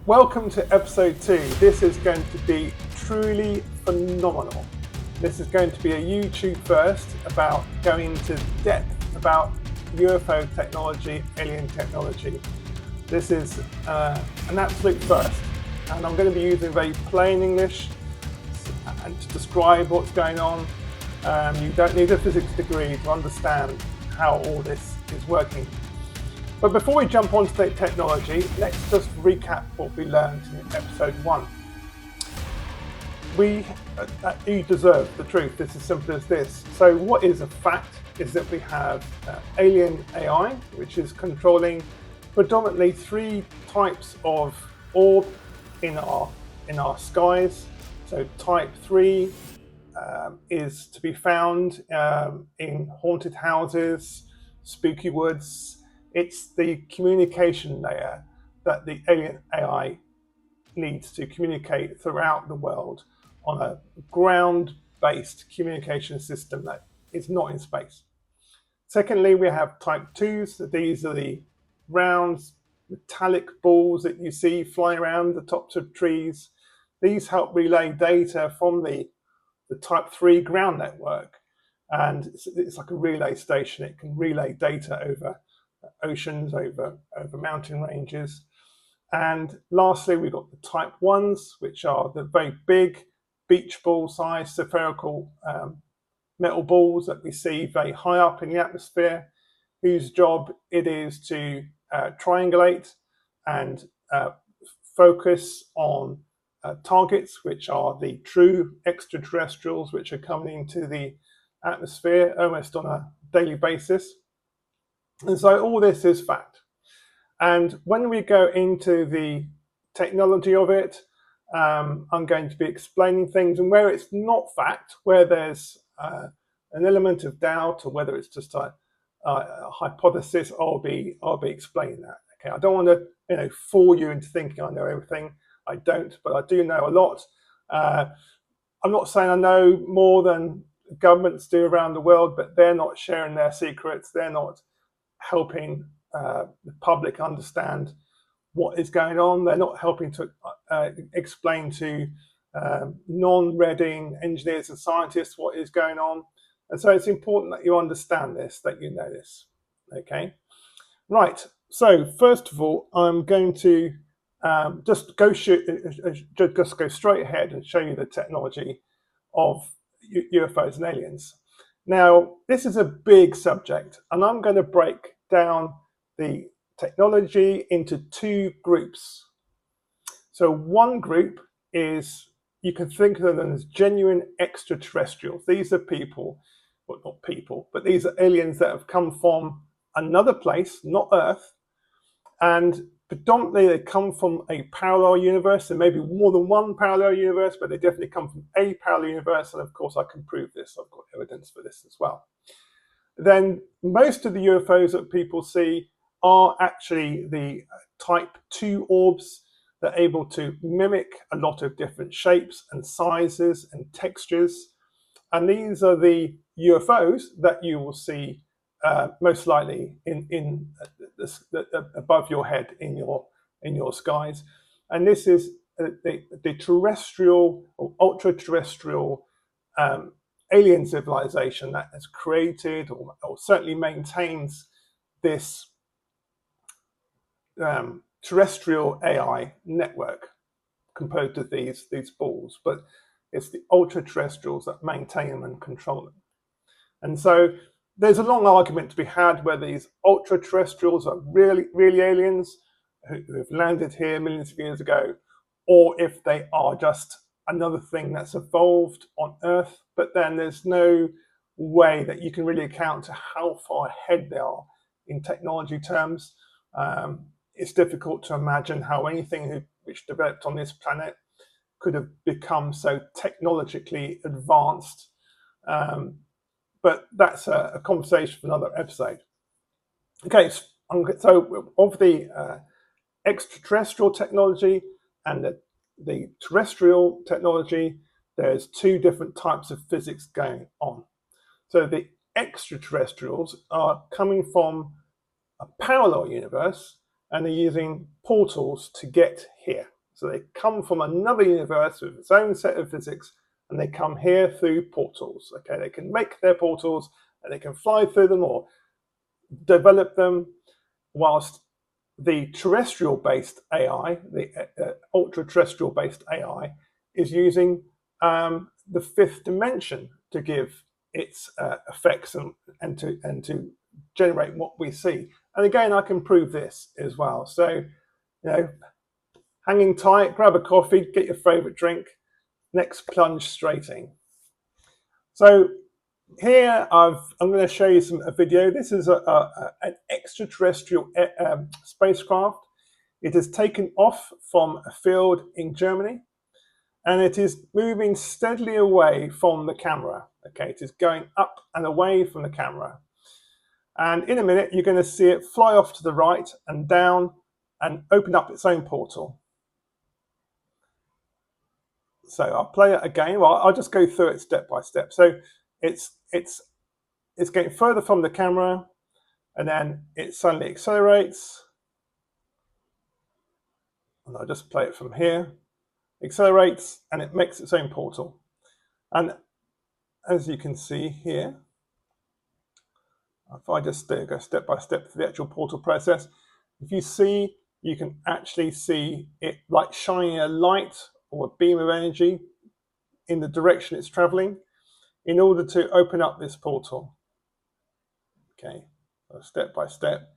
Welcome to episode 2. This is going to be truly phenomenal. This is going to be a YouTube first about going into depth about UFO technology, alien technology. This is an absolute first, and I'm going to be using very plain English and to describe what's going on. You don't need a physics degree to understand how all this is working. But before we jump onto the technology, let's just recap what we learned in episode 1. You deserve the truth. It's as simple as this. So what is a fact is that we have alien AI, which is controlling predominantly 3 types of orb in our skies. So type 3 is to be found in haunted houses, spooky woods. It's the communication layer that the alien AI needs to communicate throughout the world on a ground-based communication system that is not in space. Secondly, we have type 2s. These are the round metallic balls that you see flying around the tops of trees. These help relay data from the type 3 ground network, and it's like a relay station. It can relay data over oceans, over mountain ranges. And lastly, we've got the type 1s, which are the very big beach ball size spherical metal balls that we see very high up in the atmosphere, whose job it is to triangulate and focus on targets, which are the true extraterrestrials, which are coming into the atmosphere almost on a daily basis. And so all this is fact. And when we go into the technology of it, I'm going to be explaining things, and where it's not fact, where there's an element of doubt, or whether it's just a hypothesis, I'll be explaining that. Okay, I don't want to fool you into thinking I know everything. I don't, but I do know a lot. I'm not saying I know more than governments do around the world, but they're not sharing their secrets. They're not helping the public understand what is going on. They're not helping to explain to non-Reading engineers and scientists what is going on. And so it's important that you understand this, that you know this. Okay, right. So first of all, I'm going to just go straight ahead and show you the technology of UFOs and aliens. Now, this is a big subject, and I'm going to break down the technology into 2 groups. So one group is, you can think of them as genuine extraterrestrials. These are people, well, not people, but these are aliens that have come from another place, not Earth, and predominantly they come from a parallel universe. There may be more than one parallel universe, but they definitely come from a parallel universe, and of course I can prove this. I've got evidence for this as well. Then most of the UFOs that people see are actually the type 2 orbs. They're able to mimic a lot of different shapes and sizes and textures, and these are the UFOs that you will see most likely in above your head in your skies. And this is the terrestrial or ultra-terrestrial alien civilization that has created or certainly maintains this terrestrial AI network composed of these balls, but it's the ultra-terrestrials that maintain them and control them. And so there's a long argument to be had whether these ultra-terrestrials are really aliens who have landed here millions of years ago, or if they are just another thing that's evolved on Earth. But then there's no way that you can really account to how far ahead they are in technology terms. It's difficult to imagine how anything which developed on this planet could have become so technologically advanced. But that's a conversation for another episode. Okay, so of the extraterrestrial technology and the terrestrial technology, there's 2 different types of physics going on. So the extraterrestrials are coming from a parallel universe, and they're using portals to get here. So they come from another universe with its own set of physics, and they come here through portals. Okay, they can make their portals and they can fly through them or develop them, whilst the terrestrial-based AI, the ultra-terrestrial-based AI, is using the fifth dimension to give its effects and to generate what we see. And again, I can prove this as well. So, hanging tight, grab a coffee, get your favorite drink, next plunge straight in. So here I'm going to show you a video. This is an extraterrestrial spacecraft. It is taken off from a field in Germany, and it is moving steadily away from the camera. Okay, it is going up and away from the camera. And in a minute, you're going to see it fly off to the right and down and open up its own portal. So I'll play it again. Well, I'll just go through it step by step. So it's getting further from the camera, and then it suddenly accelerates. And I'll just play it from here. Accelerates, and it makes its own portal. And as you can see here, if I just go step by step through the actual portal process, if you see, you can actually see it like shining a light or a beam of energy in the direction it's traveling in order to open up this portal. Okay, so step by step,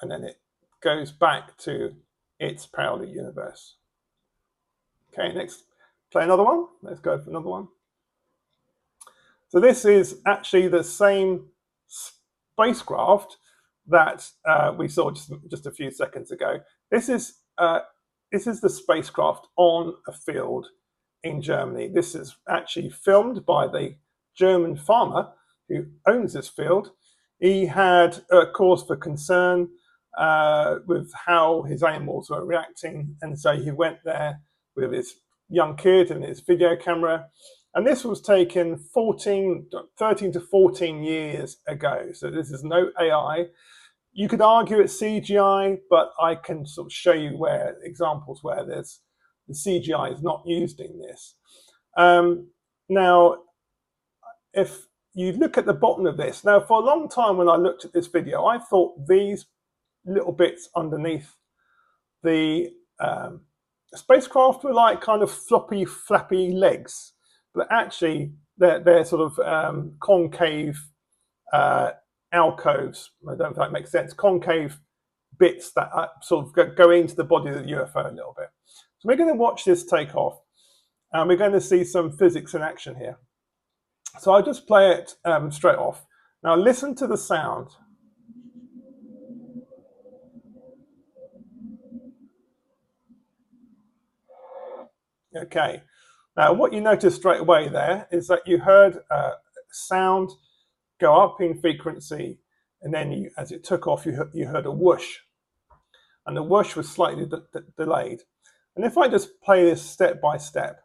and then it goes back to its parallel universe. Okay, next, play another one. Let's go for another one. So this is actually the same spacecraft that we saw just a few seconds ago. This is the spacecraft on a field in Germany. This is actually filmed by the German farmer who owns this field. He had a cause for concern with how his animals were reacting, and so he went there with his young kid and his video camera. And this was taken 13 to 14 years ago. So this is no AI. You could argue it's CGI, but I can sort of show you examples where the CGI is not used in this. Now, if you look at the bottom of this, now for a long time when I looked at this video, I thought these little bits underneath the spacecraft were like kind of floppy, flappy legs, but actually they're sort of concave alcoves. I don't know if that makes sense. Concave bits that sort of go into the body of the UFO a little bit. So we're going to watch this take off, and we're going to see some physics in action here. So I'll just play it straight off. Now listen to the sound. Okay. Now what you notice straight away there is that you heard sound go up in frequency, and then as it took off, you heard a whoosh, and the whoosh was slightly delayed. And if I just play this step by step,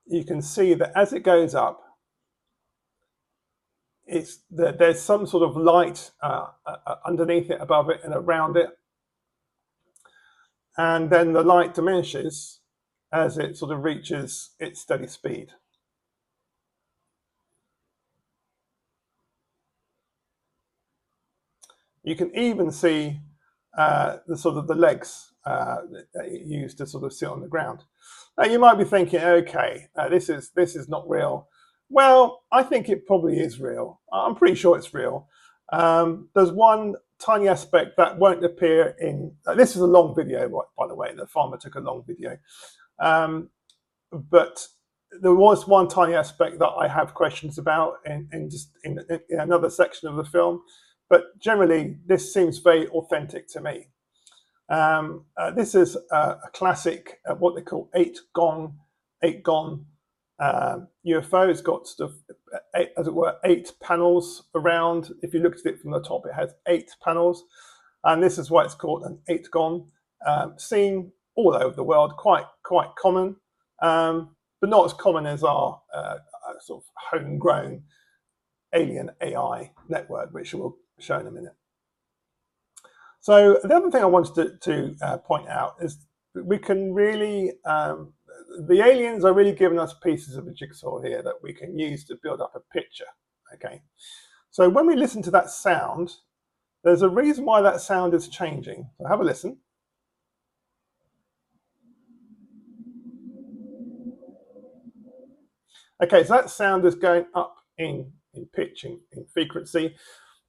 you can see that as it goes up, there's some sort of light underneath it, above it, and around it, and then the light diminishes as it sort of reaches its steady speed. You can even see the legs that it used to sort of sit on the ground. Now you might be thinking, okay, this is not real. Well, I think it probably is real. I'm pretty sure it's real. There's one tiny aspect that won't appear in. This is a long video, by the way. The farmer took a long video, but there was one tiny aspect that I have questions about in another section of the film. But generally, this seems very authentic to me. This is a classic, what they call 8-gon UFO. It's got sort of, as it were, 8 panels around. If you look at it from the top, it has 8 panels. And this is why it's called an 8-gon. Seen all over the world, quite common, but not as common as our sort of homegrown alien AI network, which we'll show in a minute. So the other thing I wanted to point out is that we can really, the aliens are really giving us pieces of a jigsaw here that we can use to build up a picture, okay? So when we listen to that sound, there's a reason why that sound is changing. So have a listen. Okay, so that sound is going up in pitch, in frequency.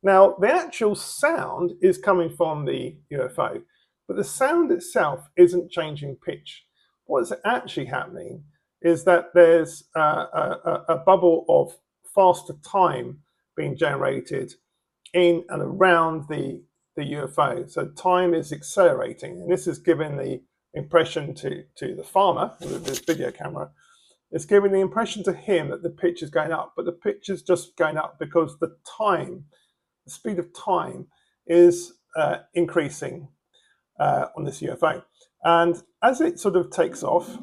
Now, the actual sound is coming from the UFO, but the sound itself isn't changing pitch. What's actually happening is that there's a bubble of faster time being generated in and around the UFO. So time is accelerating, and this is giving the impression to the farmer with this video camera. It's giving the impression to him that the pitch is going up, but the pitch is just going up because the speed of time is increasing on this UFO. And as it sort of takes off,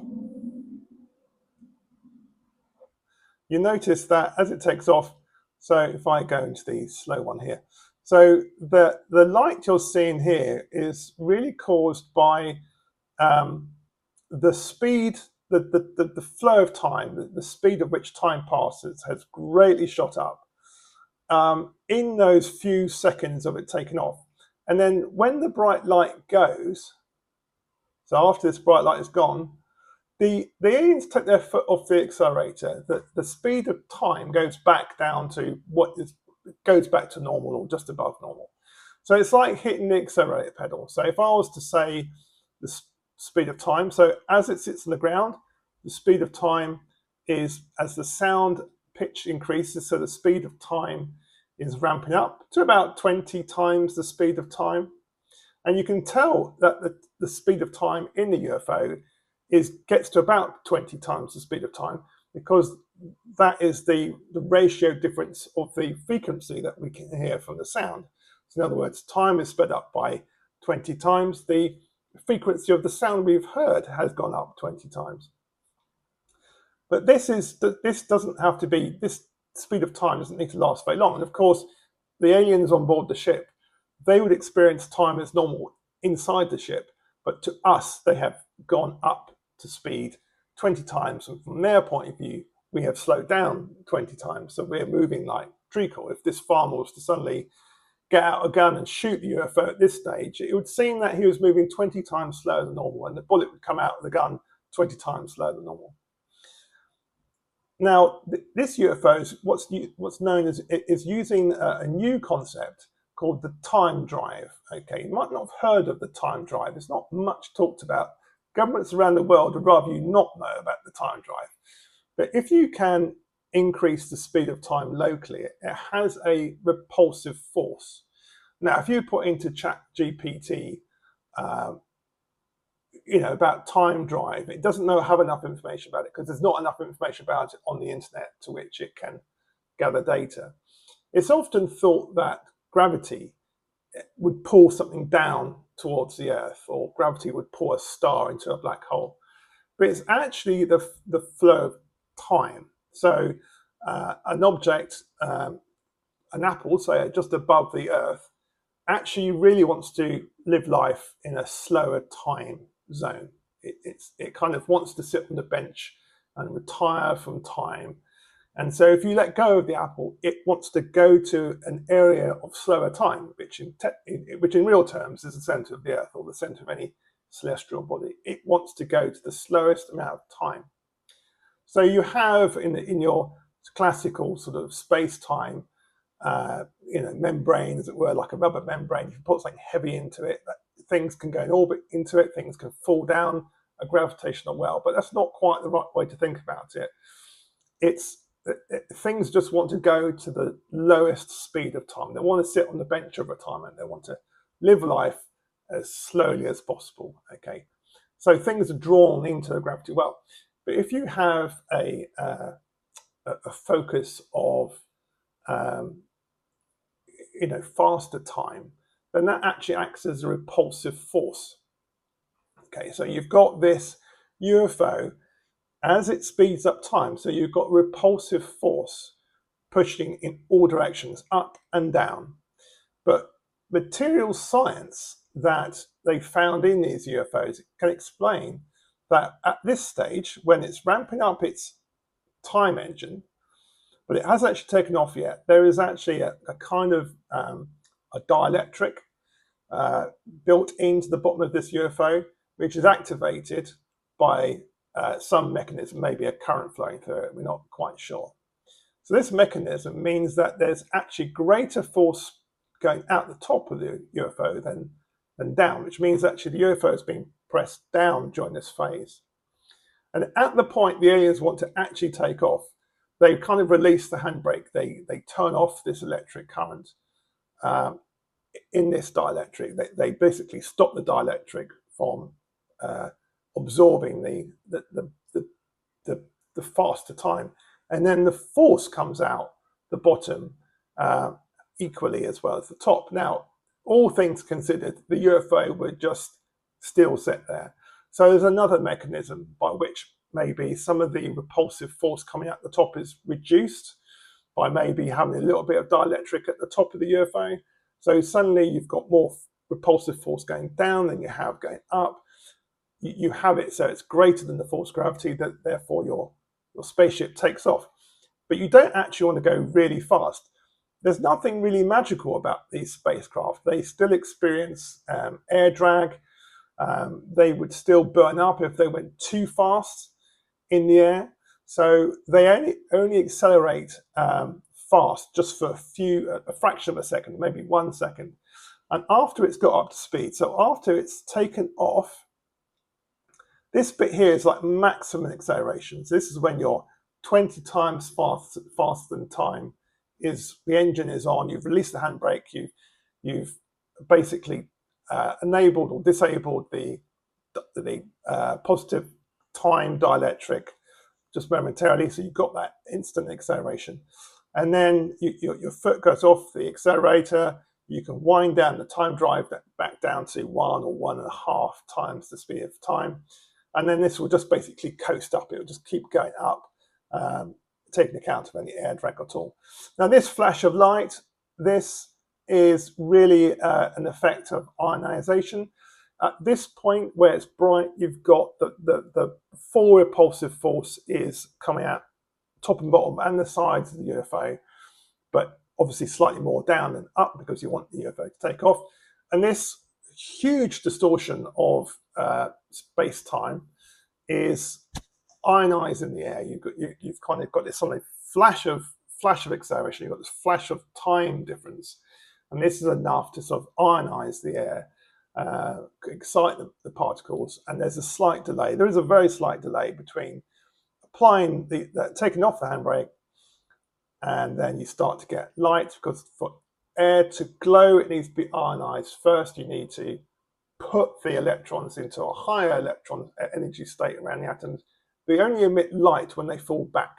you notice that as it takes off, so if I go into the slow one here, so the light you're seeing here is really caused by the speed, the flow of time, the speed at which time passes has greatly shot up in those few seconds of it taking off. And then when the bright light goes, so after this bright light is gone, the aliens take their foot off the accelerator. The speed of time goes back down to goes back to normal or just above normal. So it's like hitting the accelerator pedal. So if I was to say the speed of time, so as it sits on the ground, the speed of time is as the sound pitch increases, so the speed of time is ramping up to about 20 times the speed of time. And you can tell that the speed of time in the UFO gets to about 20 times the speed of time, because that is the ratio difference of the frequency that we can hear from the sound. So in other words, time is sped up by 20 times. The frequency of the sound we've heard has gone up 20 times. But this doesn't have to be, this speed of time doesn't need to last very long. And of course, the aliens on board the ship, they would experience time as normal inside the ship, but to us, they have gone up to speed 20 times. And from their point of view, we have slowed down 20 times. So we're moving like treacle. If this farmer was to suddenly get out a gun and shoot the UFO at this stage, it would seem that he was moving 20 times slower than normal, and the bullet would come out of the gun 20 times slower than normal. Now, this UFO is what's known as is using a new concept called the time drive. Okay, you might not have heard of the time drive. It's not much talked about. Governments around the world would rather you not know about the time drive. But if you can increase the speed of time locally, it has a repulsive force. Now, if you put into ChatGPT, about time drive, it doesn't have enough information about it because there's not enough information about it on the internet to which it can gather data. It's often thought that gravity would pull something down towards the Earth, or gravity would pull a star into a black hole. But it's actually the flow of time. So an object, an apple, say just above the Earth, actually really wants to live life in a slower time zone. It kind of wants to sit on the bench and retire from time. And so if you let go of the apple, it wants to go to an area of slower time, which in real terms is the center of the Earth, or the center of any celestial body. It wants to go to the slowest amount of time. So you have in your classical sort of space-time, membrane, as it were, like a rubber membrane. If you put something heavy into it, things can go in orbit into it, things can fall down a gravitational well, but that's not quite the right way to think about it. Things just want to go to the lowest speed of time. They want to sit on the bench of retirement. They want to live life as slowly as possible. Okay, so things are drawn into the gravity well. But if you have a focus of faster time, then that actually acts as a repulsive force. Okay, so you've got this UFO as it speeds up time. So you've got repulsive force pushing in all directions, up and down. But material science that they found in these UFOs can explain that at this stage, when it's ramping up its time engine, but it hasn't actually taken off yet, there is actually a kind of a dielectric built into the bottom of this UFO, which is activated by some mechanism, maybe a current flowing through it, we're not quite sure. So this mechanism means that there's actually greater force going out the top of the UFO than down, which means actually the UFO is being pressed down during this phase. And at the point the aliens want to actually take off, they kind of release the handbrake. They turn off this electric current in this dielectric. They basically stop the dielectric from absorbing the faster time, and then the force comes out the bottom equally as well as the top. Now, all things considered, the UFO would just still sit there. So there's another mechanism by which maybe some of the repulsive force coming out the top is reduced by maybe having a little bit of dielectric at the top of the UFO. So suddenly you've got more repulsive force going down than you have going up. You have it so it's greater than the force of gravity, that therefore your spaceship takes off. But you don't actually want to go really fast. There's nothing really magical about these spacecraft. They still experience air drag. They would still burn up if they went too fast in the air. So they only accelerate fast just for a fraction of a second, maybe 1 second. And after it's got up to speed, so after it's taken off, this bit here is like maximum acceleration. So this is when you're 20 times faster than time. The engine is on, you've released the handbrake, you've basically enabled or disabled the positive time dielectric just momentarily, so you've got that instant acceleration. And then your foot goes off the accelerator, you can wind down the time drive back down to 1 or 1.5 times the speed of time. And then this will just basically coast up, it will just keep going up, taking account of any air drag at all. Now this flash of light, this is really an effect of ionization. At this point where it's bright, you've got the full repulsive force is coming out top and bottom and the sides of the UFO, but obviously slightly more down than up because you want the UFO to take off. And this huge distortion of space-time is ionized in the air. You've kind of got this sort of flash of acceleration. You've got this flash of time difference, and this is enough to sort of ionize the air, excite the particles. And there's a slight delay. There is a very slight delay between applying taking off the handbrake, and then you start to get light, because for air to glow, it needs to be ionized first. You need to put the electrons into a higher electron energy state around the atoms. They only emit light when they fall back.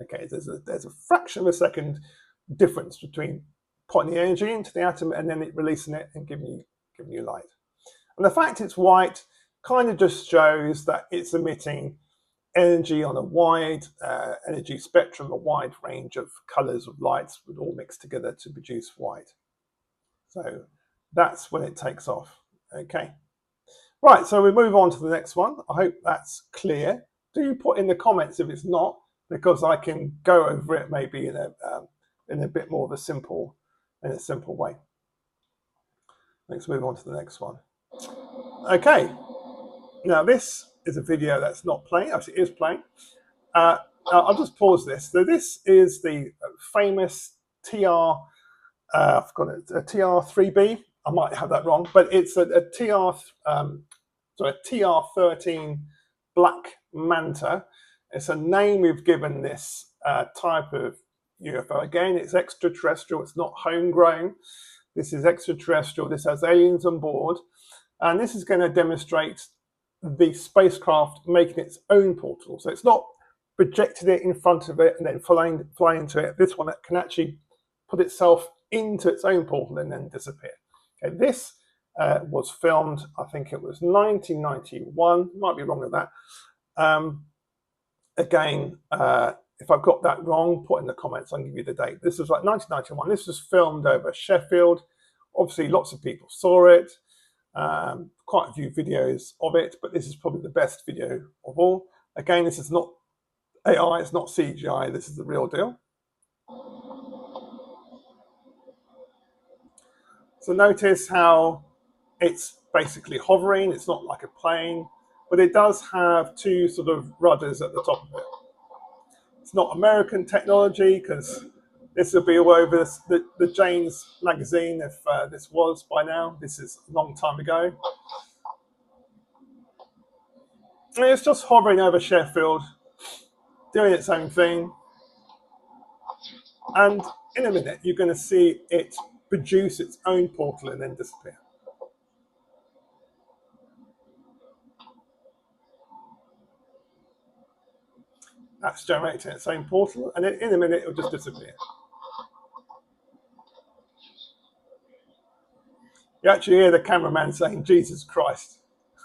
Okay, there's a fraction of a second difference between putting the energy into the atom and then it releasing it and giving you light. And the fact it's white kind of just shows that it's emitting energy on a wide energy spectrum, a wide range of colors of lights would all mix together to produce white. So that's when it takes off. Okay, right, so we move on to the next one. I hope that's clear. Do put in the comments if it's not, because I can go over it maybe in a bit more of a simple way. Let's move on to the next one. Okay, now this is a video that's not playing. Actually, it is playing. I'll just pause this. So this is the famous I've got it, a TR3B. I might have that wrong, but it's a TR13 black manta. It's a name we've given this type of UFO. Again, it's extraterrestrial. It's not homegrown. This is extraterrestrial. This has aliens on board, and this is going to demonstrate the spacecraft making its own portal. So it's not projected it in front of it and then fly into it. This one can actually put itself into its own portal and then disappear. Okay, this was filmed, I think it was 1991, might be wrong with that. Again, if I've got that wrong, put in the comments, I'll give you the date. This was like 1991. This was filmed over Sheffield. Obviously, lots of people saw it. Quite a few videos of it, but this is probably the best video of all. Again, this is not AI, it's not CGI, this is the real deal. So notice how it's basically hovering, it's not like a plane, but it does have two sort of rudders at the top of it. It's not American technology, because this will be all over the Jane's magazine if this was by now. This is a long time ago. And it's just hovering over Sheffield, doing its own thing. And in a minute, you're going to see it produce its own portal and then disappear. That's generating its own portal, and then in a minute, it'll just disappear. You actually hear the cameraman saying, "Jesus Christ."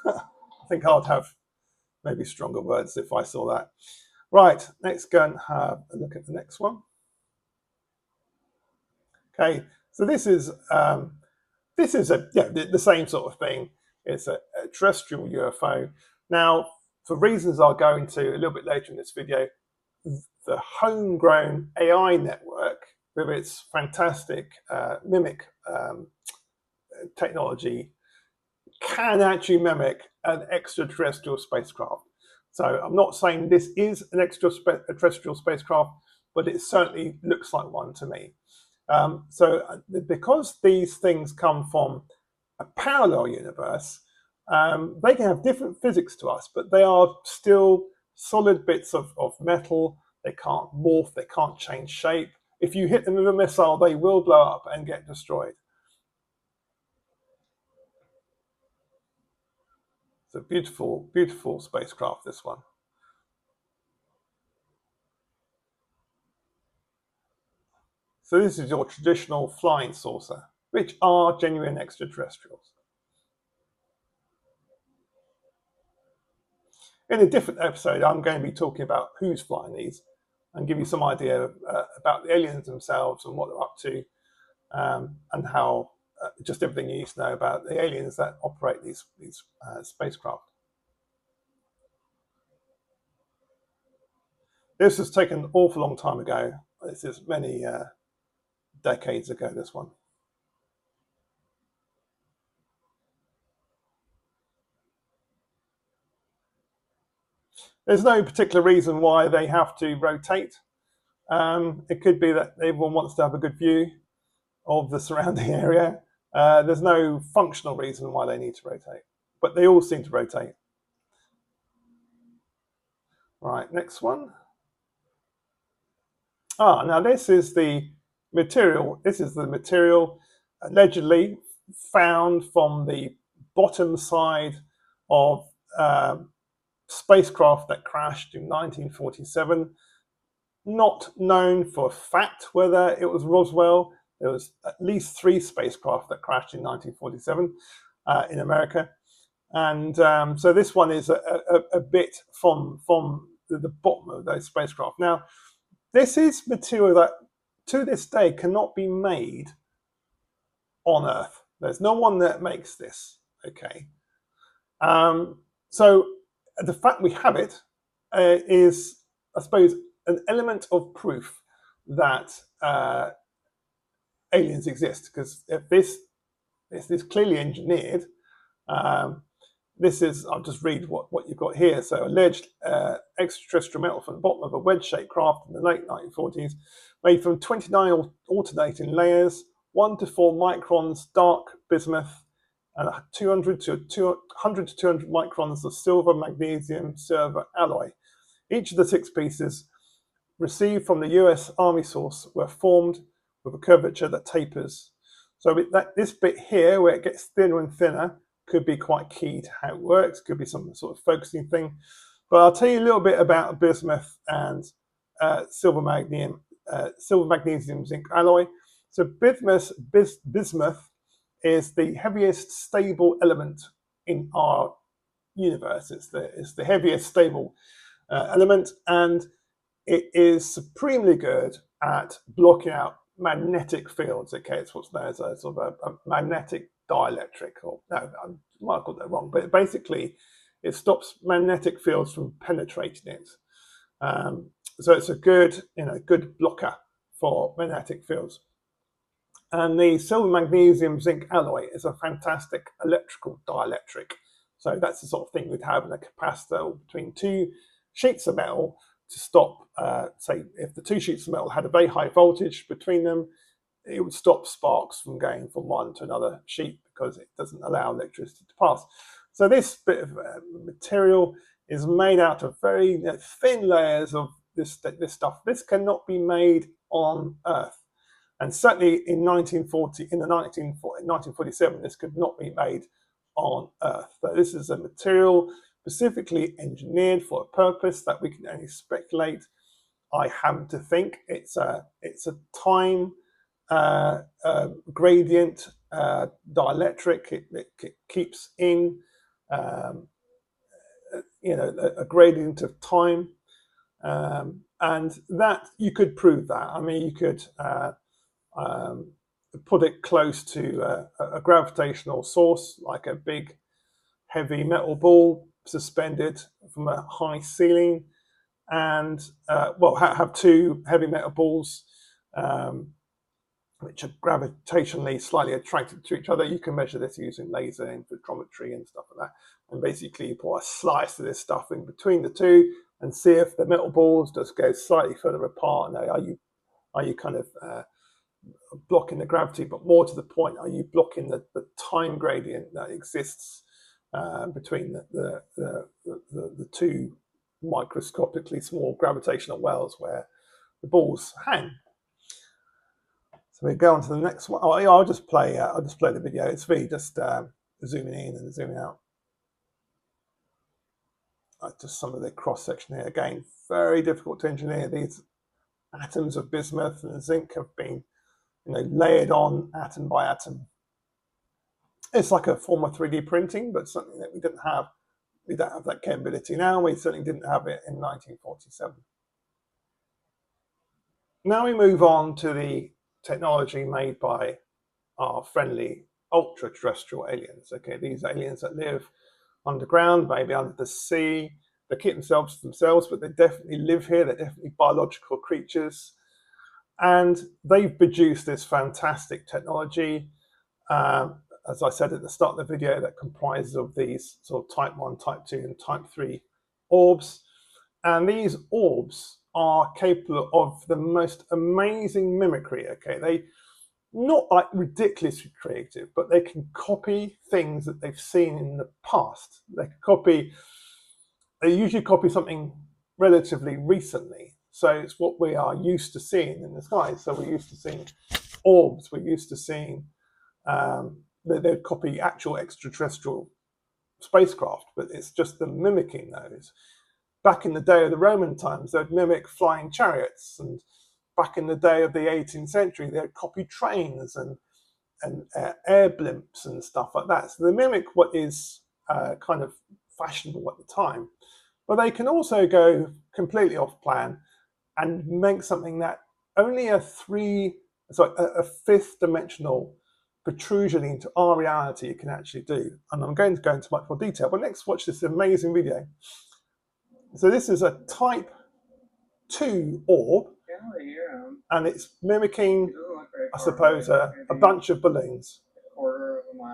I think I'd have maybe stronger words if I saw that. Right, let's go and have a look at the next one. Okay, so this is the same sort of thing. It's a terrestrial UFO. Now, for reasons I'll go into a little bit later in this video, the homegrown AI network with its fantastic mimic technology can actually mimic an extraterrestrial spacecraft. So I'm not saying this is an extraterrestrial spacecraft, but it certainly looks like one to me. So because these things come from a parallel universe, they can have different physics to us, but they are still solid bits of metal. They can't morph, they can't change shape. If you hit them with a missile, they will blow up and get destroyed. It's a beautiful, beautiful spacecraft, this one. So this is your traditional flying saucer, which are genuine extraterrestrials. In a different episode, I'm going to be talking about who's flying these and give you some idea about the aliens themselves and what they're up to, and how just everything you need to know about the aliens that operate these spacecraft. This was taken an awful long time ago. This is many decades ago, this one. There's no particular reason why they have to rotate. It could be that everyone wants to have a good view of the surrounding area. There's no functional reason why they need to rotate, but they all seem to rotate. Right, next one. Now this is the material. This is the material allegedly found from the bottom side of spacecraft that crashed in 1947. Not known for a fact whether it was Roswell. There was at least 3 spacecraft that crashed in 1947 in America. And so this one is a bit from the bottom of those spacecraft. Now, this is material that to this day cannot be made on Earth. There's no one that makes this, okay? So the fact we have it is, I suppose, an element of proof that aliens exist, because if this is clearly engineered, this is, I'll just read what you've got here. So alleged extraterrestrial metal from the bottom of a wedge-shaped craft in the late 1940s, made from 29 alternating layers, 1 to 4 microns dark bismuth, and 100 to 200 microns of silver magnesium silver alloy. Each of the 6 pieces received from the US Army source were formed with a curvature that tapers. So this bit here, where it gets thinner and thinner, could be quite key to how it works, could be some sort of focusing thing. But I'll tell you a little bit about bismuth and silver magnesium zinc alloy. So bismuth is the heaviest stable element in our universe. It's the heaviest stable element, and it is supremely good at blocking out magnetic fields. Okay, it's what's known as a sort of a magnetic dielectric, or no, I might have got that wrong, but basically it stops magnetic fields from penetrating it. So it's a good, good blocker for magnetic fields. And the silver magnesium zinc alloy is a fantastic electrical dielectric. So that's the sort of thing we'd have in a capacitor between two sheets of metal to stop, say, if the two sheets of metal had a very high voltage between them, it would stop sparks from going from one to another sheet because it doesn't allow electricity to pass. So this bit of material is made out of very thin layers of this stuff. This cannot be made on Earth. And certainly in 1947, this could not be made on Earth. So this is a material specifically engineered for a purpose that we can only speculate. I happen to think it's a time gradient dielectric. It keeps in a gradient of time, and that you could prove that. I mean, you could put it close to a gravitational source, like a big heavy metal ball suspended from a high ceiling, and have two heavy metal balls which are gravitationally slightly attracted to each other. You can measure this using laser interferometry and stuff like that. And basically you put a slice of this stuff in between the two and see if the metal balls just go slightly further apart. And are you kind of blocking the gravity, but more to the point, are you blocking the time gradient that exists between the two microscopically small gravitational wells where the balls hang? So we go on to the next one. Oh, yeah, I'll just play the video. It's me just zooming in and zooming out. Just some of the cross section here. Again, very difficult to engineer. These atoms of bismuth and zinc have been, layered on atom by atom. It's like a form of 3D printing, but something that we didn't have. We don't have that capability now. We certainly didn't have it in 1947. Now we move on to the technology made by our friendly ultra-terrestrial aliens. Okay, these aliens that live underground, maybe under the sea. They keep themselves to themselves, but they definitely live here. They're definitely biological creatures. And they've produced this fantastic technology, as I said at the start of the video, that comprises of these sort of type 1, type 2, and type 3 orbs. And these orbs are capable of the most amazing mimicry. Okay, they not like ridiculously creative, but they can copy things that they've seen in the past. They usually copy something relatively recently. So it's what we are used to seeing in the sky. So we're used to seeing orbs. We're used to seeing they'd copy actual extraterrestrial spacecraft, but it's just them mimicking those. Back in the day of the Roman times, they'd mimic flying chariots, and back in the day of the 18th century, they'd copy trains and air blimps and stuff like that. So they mimic what is kind of fashionable at the time, but they can also go completely off plan and make something that only a fifth dimensional protrusion into our reality can actually do. And I'm going to go into much more detail, but let's watch this amazing video. So this is a type 2 orb, and it's mimicking, I suppose, a bunch of balloons.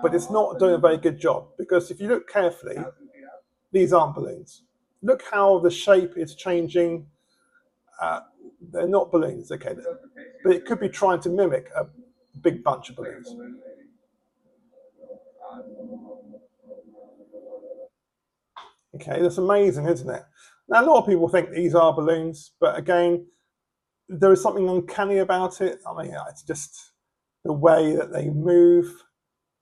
But it's not doing a very good job, because if you look carefully, these aren't balloons. Look how the shape is changing. They're not balloons, okay? But it could be trying to mimic a big bunch of balloons. Okay, that's amazing, isn't it? Now, a lot of people think these are balloons, but again, there is something uncanny about it. I mean, it's just the way that they move.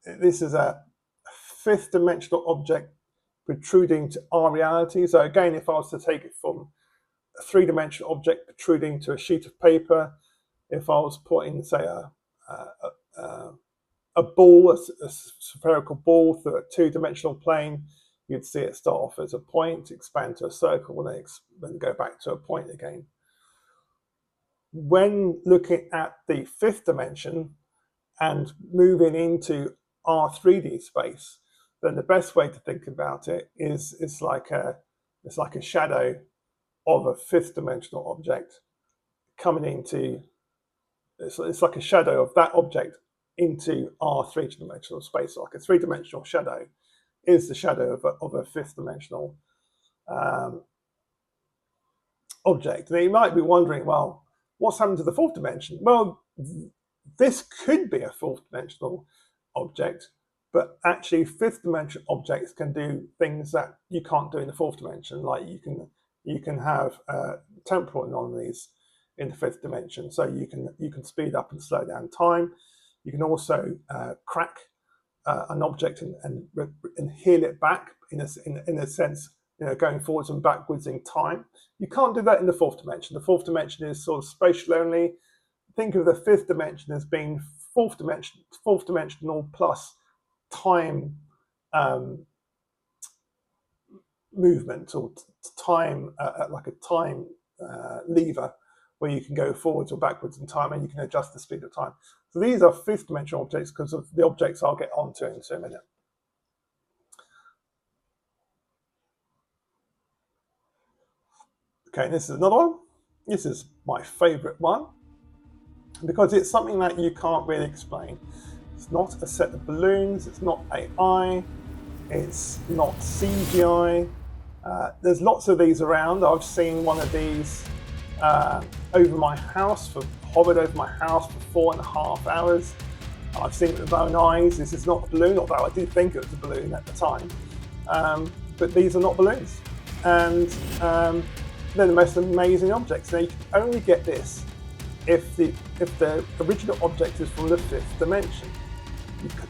This is a fifth dimensional object protruding to our reality. So again, if I was to take it from a three-dimensional object protruding to a sheet of paper, if I was putting, say, a ball, a spherical ball through a two-dimensional plane, you'd see it start off as a point, expand to a circle, and then go back to a point again. when looking at the fifth dimension and moving into our 3D space, then the best way to think about it is it's like a shadow of a fifth dimensional object coming into, it's like a shadow of that object into our three-dimensional space. Like a three-dimensional shadow is the shadow of a fifth dimensional object. Now you might be wondering, well, what's happened to the fourth dimension? Well, this could be a fourth dimensional object, but actually fifth dimension objects can do things that you can't do in the fourth dimension. Like you can have temporal anomalies in the fifth dimension, so you can speed up and slow down time. You can also crack an object and heal it back in a sense, going forwards and backwards in time. You can't do that in the fourth dimension. The fourth dimension is sort of spatial only. Think of the fifth dimension as being fourth dimensional plus time movement, or time like a time lever, where you can go forwards or backwards in time and you can adjust the speed of time. So these are fifth dimensional objects because of the objects I'll get onto in a minute. Okay, this is another one. This is my favorite one because it's something that you can't really explain. It's not a set of balloons, it's not AI, it's not CGI. There's lots of these around. I've seen one of these over my house, hovered over my house for 4.5 hours. I've seen it with my own eyes. This is not a balloon, although I did think it was a balloon at the time. But these are not balloons. And they're the most amazing objects. Now you can only get this if the original object is from the fifth dimension.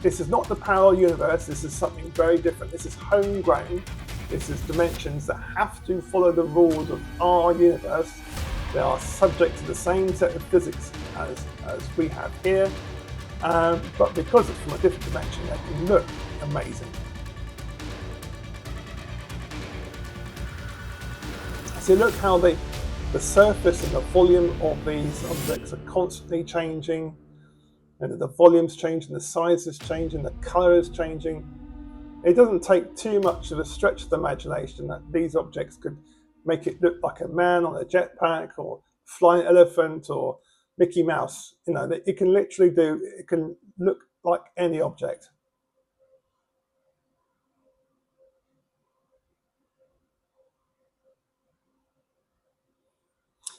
This is not the parallel universe. This is something very different. This is homegrown. This is dimensions that have to follow the rules of our universe. They are subject to the same set of physics as we have here, but because it's from a different dimension, they can look amazing. So look how the surface and the volume of these objects are constantly changing, and the volume's changing, the size is changing, the color is changing. It doesn't take too much of a stretch of the imagination that these objects could make it look like a man on a jetpack, or flying elephant, or Mickey Mouse. It can literally it can look like any object.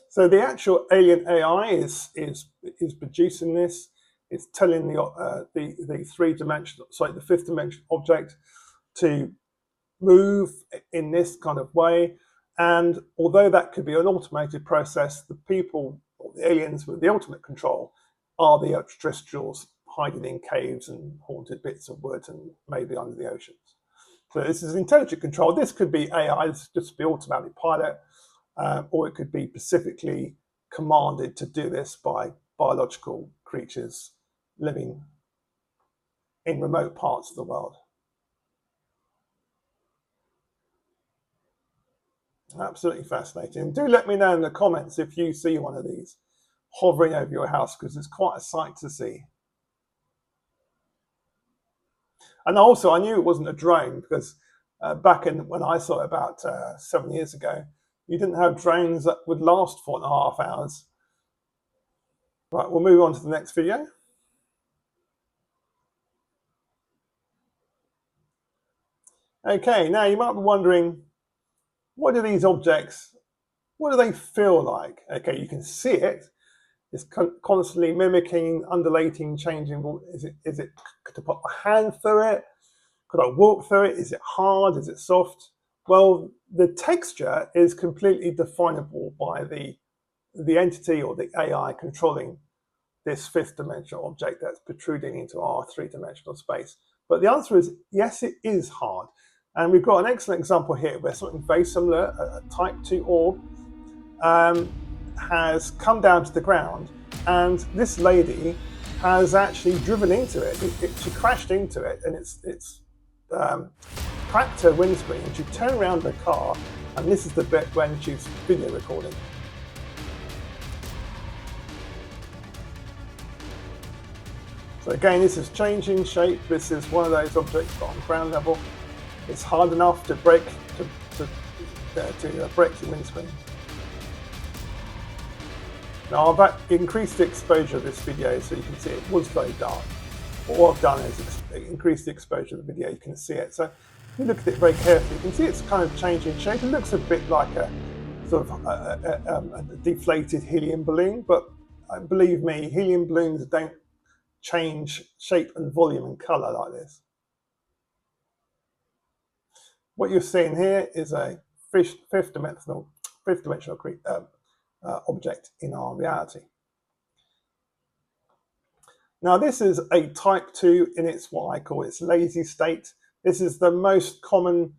So the actual alien AI is producing this. It's telling the fifth dimension object to move in this kind of way. And although that could be an automated process, the people, or the aliens with the ultimate control, are the extra-terrestrials hiding in caves and haunted bits of wood and maybe under the oceans. So this is intelligent control. This could be AI, this could just be automatic pilot, or it could be specifically commanded to do this by biological creatures living in remote parts of the world. Absolutely fascinating. Do let me know in the comments if you see one of these hovering over your house, because it's quite a sight to see. And also, I knew it wasn't a drone because back when I saw it about 7 years ago, you didn't have drones that would last 4.5 hours. Right, we'll move on to the next video. Okay, now you might be wondering, what do these objects, what do they feel like? Okay, you can see it. It's constantly mimicking, undulating, changing. Is it, could I put my hand through it? Could I walk through it? Is it hard? Is it soft? Well, the texture is completely definable by the entity or the AI controlling this fifth dimensional object that's protruding into our three-dimensional space. But the answer is yes, it is hard. And we've got an excellent example here where something very similar, a type 2 orb, has come down to the ground, and this lady has actually driven into it. She crashed into it, and it's cracked her windscreen. And she turned around the car, and this is the bit when she's video recording. So again, this is changing shape. This is one of those objects on ground level. It's hard enough to break break the windscreen. Now I've increased the exposure of this video so you can see it was very dark. But what I've done is increase the exposure of the video. You can see it. So if you look at it very carefully, you can see it's kind of changing shape. It looks a bit like a sort of a deflated helium balloon, but believe me, helium balloons don't change shape and volume and color like this. What you're seeing here is a fifth dimensional object in our reality. Now this is a type 2 in its what I call its lazy state. This is the most common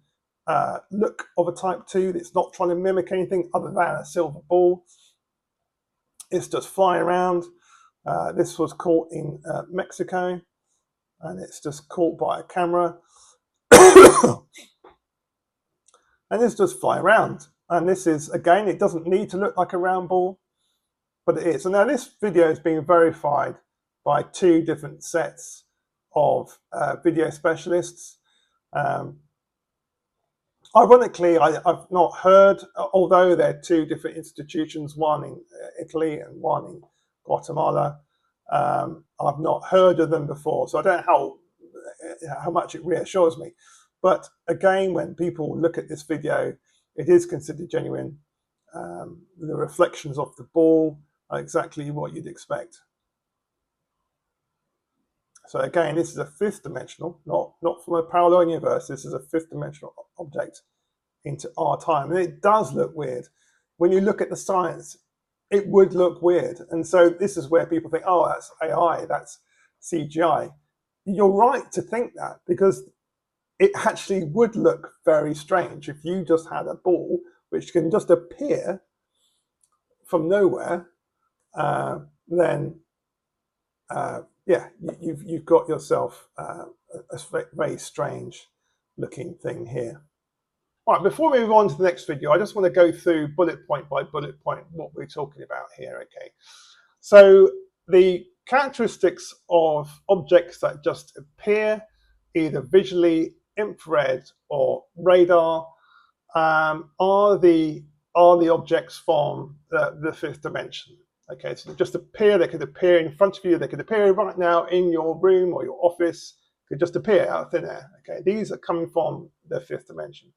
look of a type 2. It's not trying to mimic anything other than a silver ball. It's just flying around. This was caught in Mexico, and it's just caught by a camera. And it's just fly around. And this is, again, it doesn't need to look like a round ball, but it is. And now this video is being verified by 2 different sets of video specialists. Ironically, I've not heard, although they're 2 different institutions, one in Italy and one in Guatemala, I've not heard of them before, so I don't know how much it reassures me. But again, when people look at this video, it is considered genuine. The reflections of the ball are exactly what you'd expect. So again, this is a 5th dimensional, not from a parallel universe. This is a 5th dimensional object into our time. And it does look weird. When you look at the science, it would look weird. And so this is where people think, oh, that's AI, that's CGI. You're right to think that, because it actually would look very strange if you just had a ball which can just appear from nowhere. Then yeah, you've got yourself a very strange looking thing here. All right, before we move on to the next video, I just want to go through bullet point by bullet point what we're talking about here, okay? So the characteristics of objects that just appear either visually, infrared, or radar are the objects from the 5th dimension. Okay, so they just appear. They could appear in front of you. They could appear right now in your room or your office. Could just appear out of thin air. Okay, these are coming from the 5th dimension.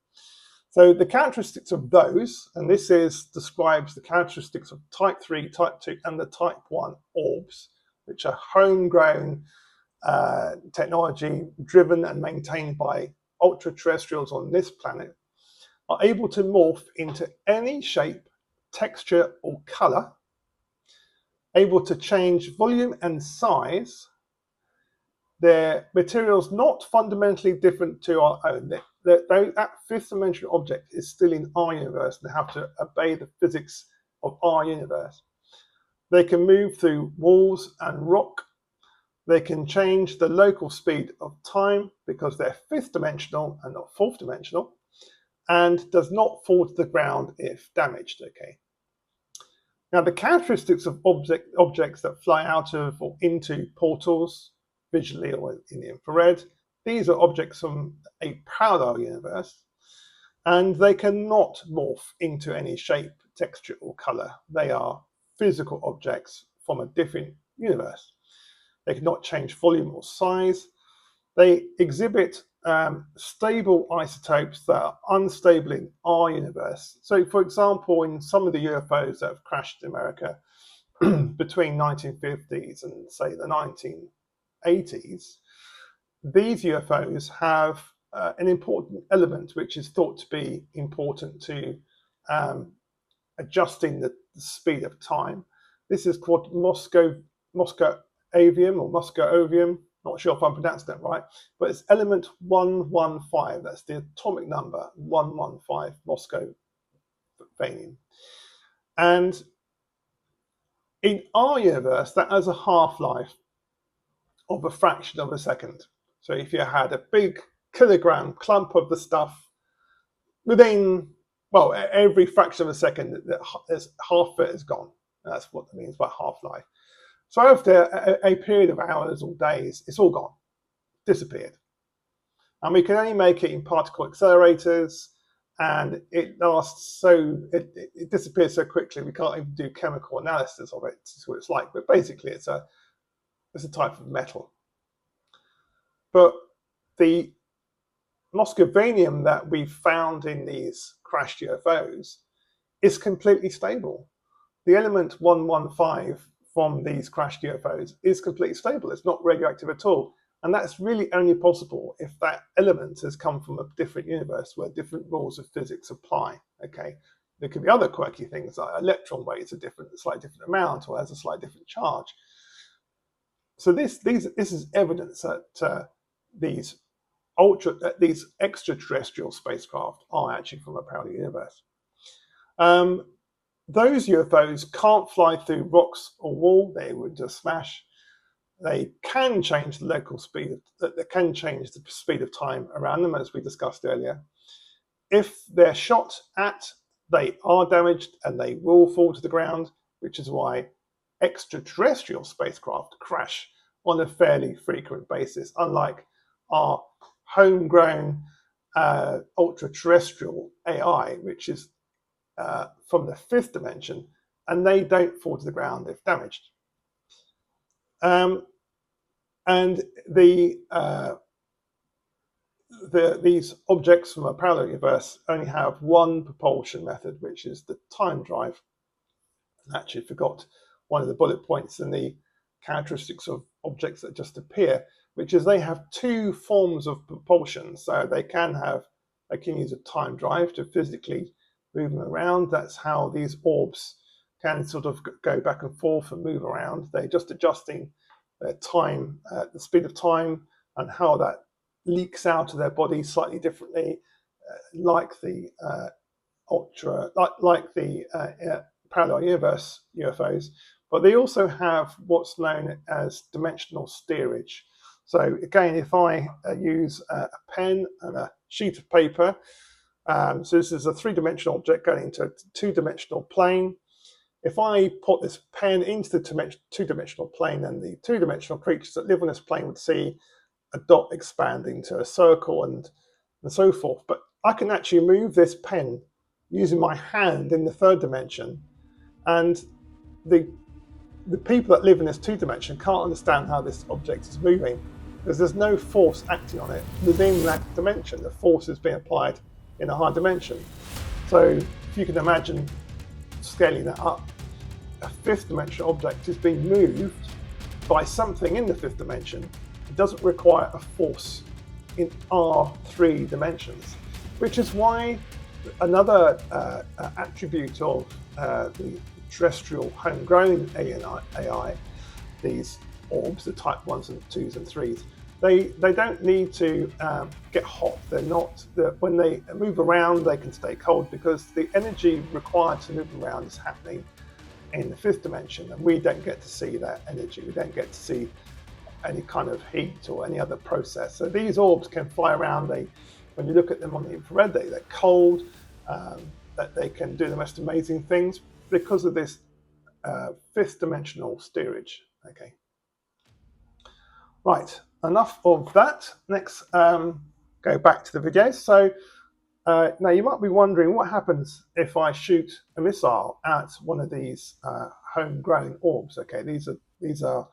So the characteristics of those, and this describes the characteristics of type 3, type 2, and the type 1 orbs, which are homegrown technology driven and maintained by ultra-terrestrials on this planet, are able to morph into any shape, texture, or color, able to change volume and size. Their materials not fundamentally different to our own. That 5th dimensional object is still in our universe and have to obey the physics of our universe. They can move through walls and rock. They can change the local speed of time because they're 5th dimensional and not 4th dimensional, and does not fall to the ground if damaged, okay? Now, the characteristics of objects that fly out of or into portals, visually or in the infrared, these are objects from a parallel universe, and they cannot morph into any shape, texture, or color. They are physical objects from a different universe. They cannot change volume or size. They exhibit stable isotopes that are unstable in our universe. So, for example, in some of the UFOs that have crashed in America between 1950s and, say, the 1980s, these UFOs have an important element which is thought to be important to adjusting the speed of time. This is called Moscovium or Moscovium. Not sure if I'm pronouncing that right, but it's element 115. That's the atomic number 115, Moscovium. And in our universe, that has a half-life of a fraction of a second. So if you had a big kilogram clump of the stuff, within, well, every fraction of a second, half of it is gone. That's what it means by half-life. So after a period of hours or days, it's all gone, disappeared. And we can only make it in particle accelerators, and it disappears so quickly we can't even do chemical analysis of it to see what it's like. But basically, it's a type of metal. But the moscovinium that we found in these crashed UFOs is completely stable. The element 115 from these crashed UFOs is completely stable. It's not radioactive at all. And that's really only possible if that element has come from a different universe where different rules of physics apply. Okay, there could be other quirky things like electron weights are different, a slightly different amount, or has a slightly different charge. So this is evidence that these extraterrestrial spacecraft are actually from a parallel universe. Those UFOs can't fly through rocks or wall; they would just smash. They can change the local speed, they can change the speed of time around them, as we discussed earlier. If they're shot at, they are damaged and they will fall to the ground, which is why extraterrestrial spacecraft crash on a fairly frequent basis, unlike our homegrown ultra-terrestrial AI, which is from the fifth dimension, and they don't fall to the ground if damaged. And these objects from a parallel universe only have one propulsion method, which is the time drive. I actually forgot one of the bullet points in the characteristics of objects that just appear, which is they have two forms of propulsion. So they can use a time drive to physically move them around. That's how these orbs can sort of go back and forth and move around. They're just adjusting their time, the speed of time, and how that leaks out of their body slightly differently, like the parallel universe UFOs. But they also have what's known as dimensional steerage. So again, if I use a pen and a sheet of paper, so this is a three-dimensional object going into a two-dimensional plane. If I put this pen into the two-dimensional plane, then the two-dimensional creatures that live on this plane would see a dot expanding to a circle and so forth. But I can actually move this pen using my hand in the third dimension, and the people that live in this two-dimension can't understand how this object is moving because there's no force acting on it within that dimension. The force is being applied in a higher dimension. So if you can imagine scaling that up, a fifth dimensional object is being moved by something in the fifth dimension. It doesn't require a force in our three dimensions, which is why another attribute of the terrestrial homegrown alien AI, these orbs, the type 1s and 2s and 3s, they don't need to get hot. They're not, when they move around, they can stay cold because the energy required to move around is happening in the fifth dimension, and we don't get to see that energy. We don't get to see any kind of heat or any other process. So these orbs can fly around. When you look at them on the infrared, they're cold, that they can do the most amazing things because of this fifth dimensional steerage. Okay. Right, enough of that. Next, go back to the video. So now you might be wondering what happens if I shoot a missile at one of these homegrown orbs. Okay, these are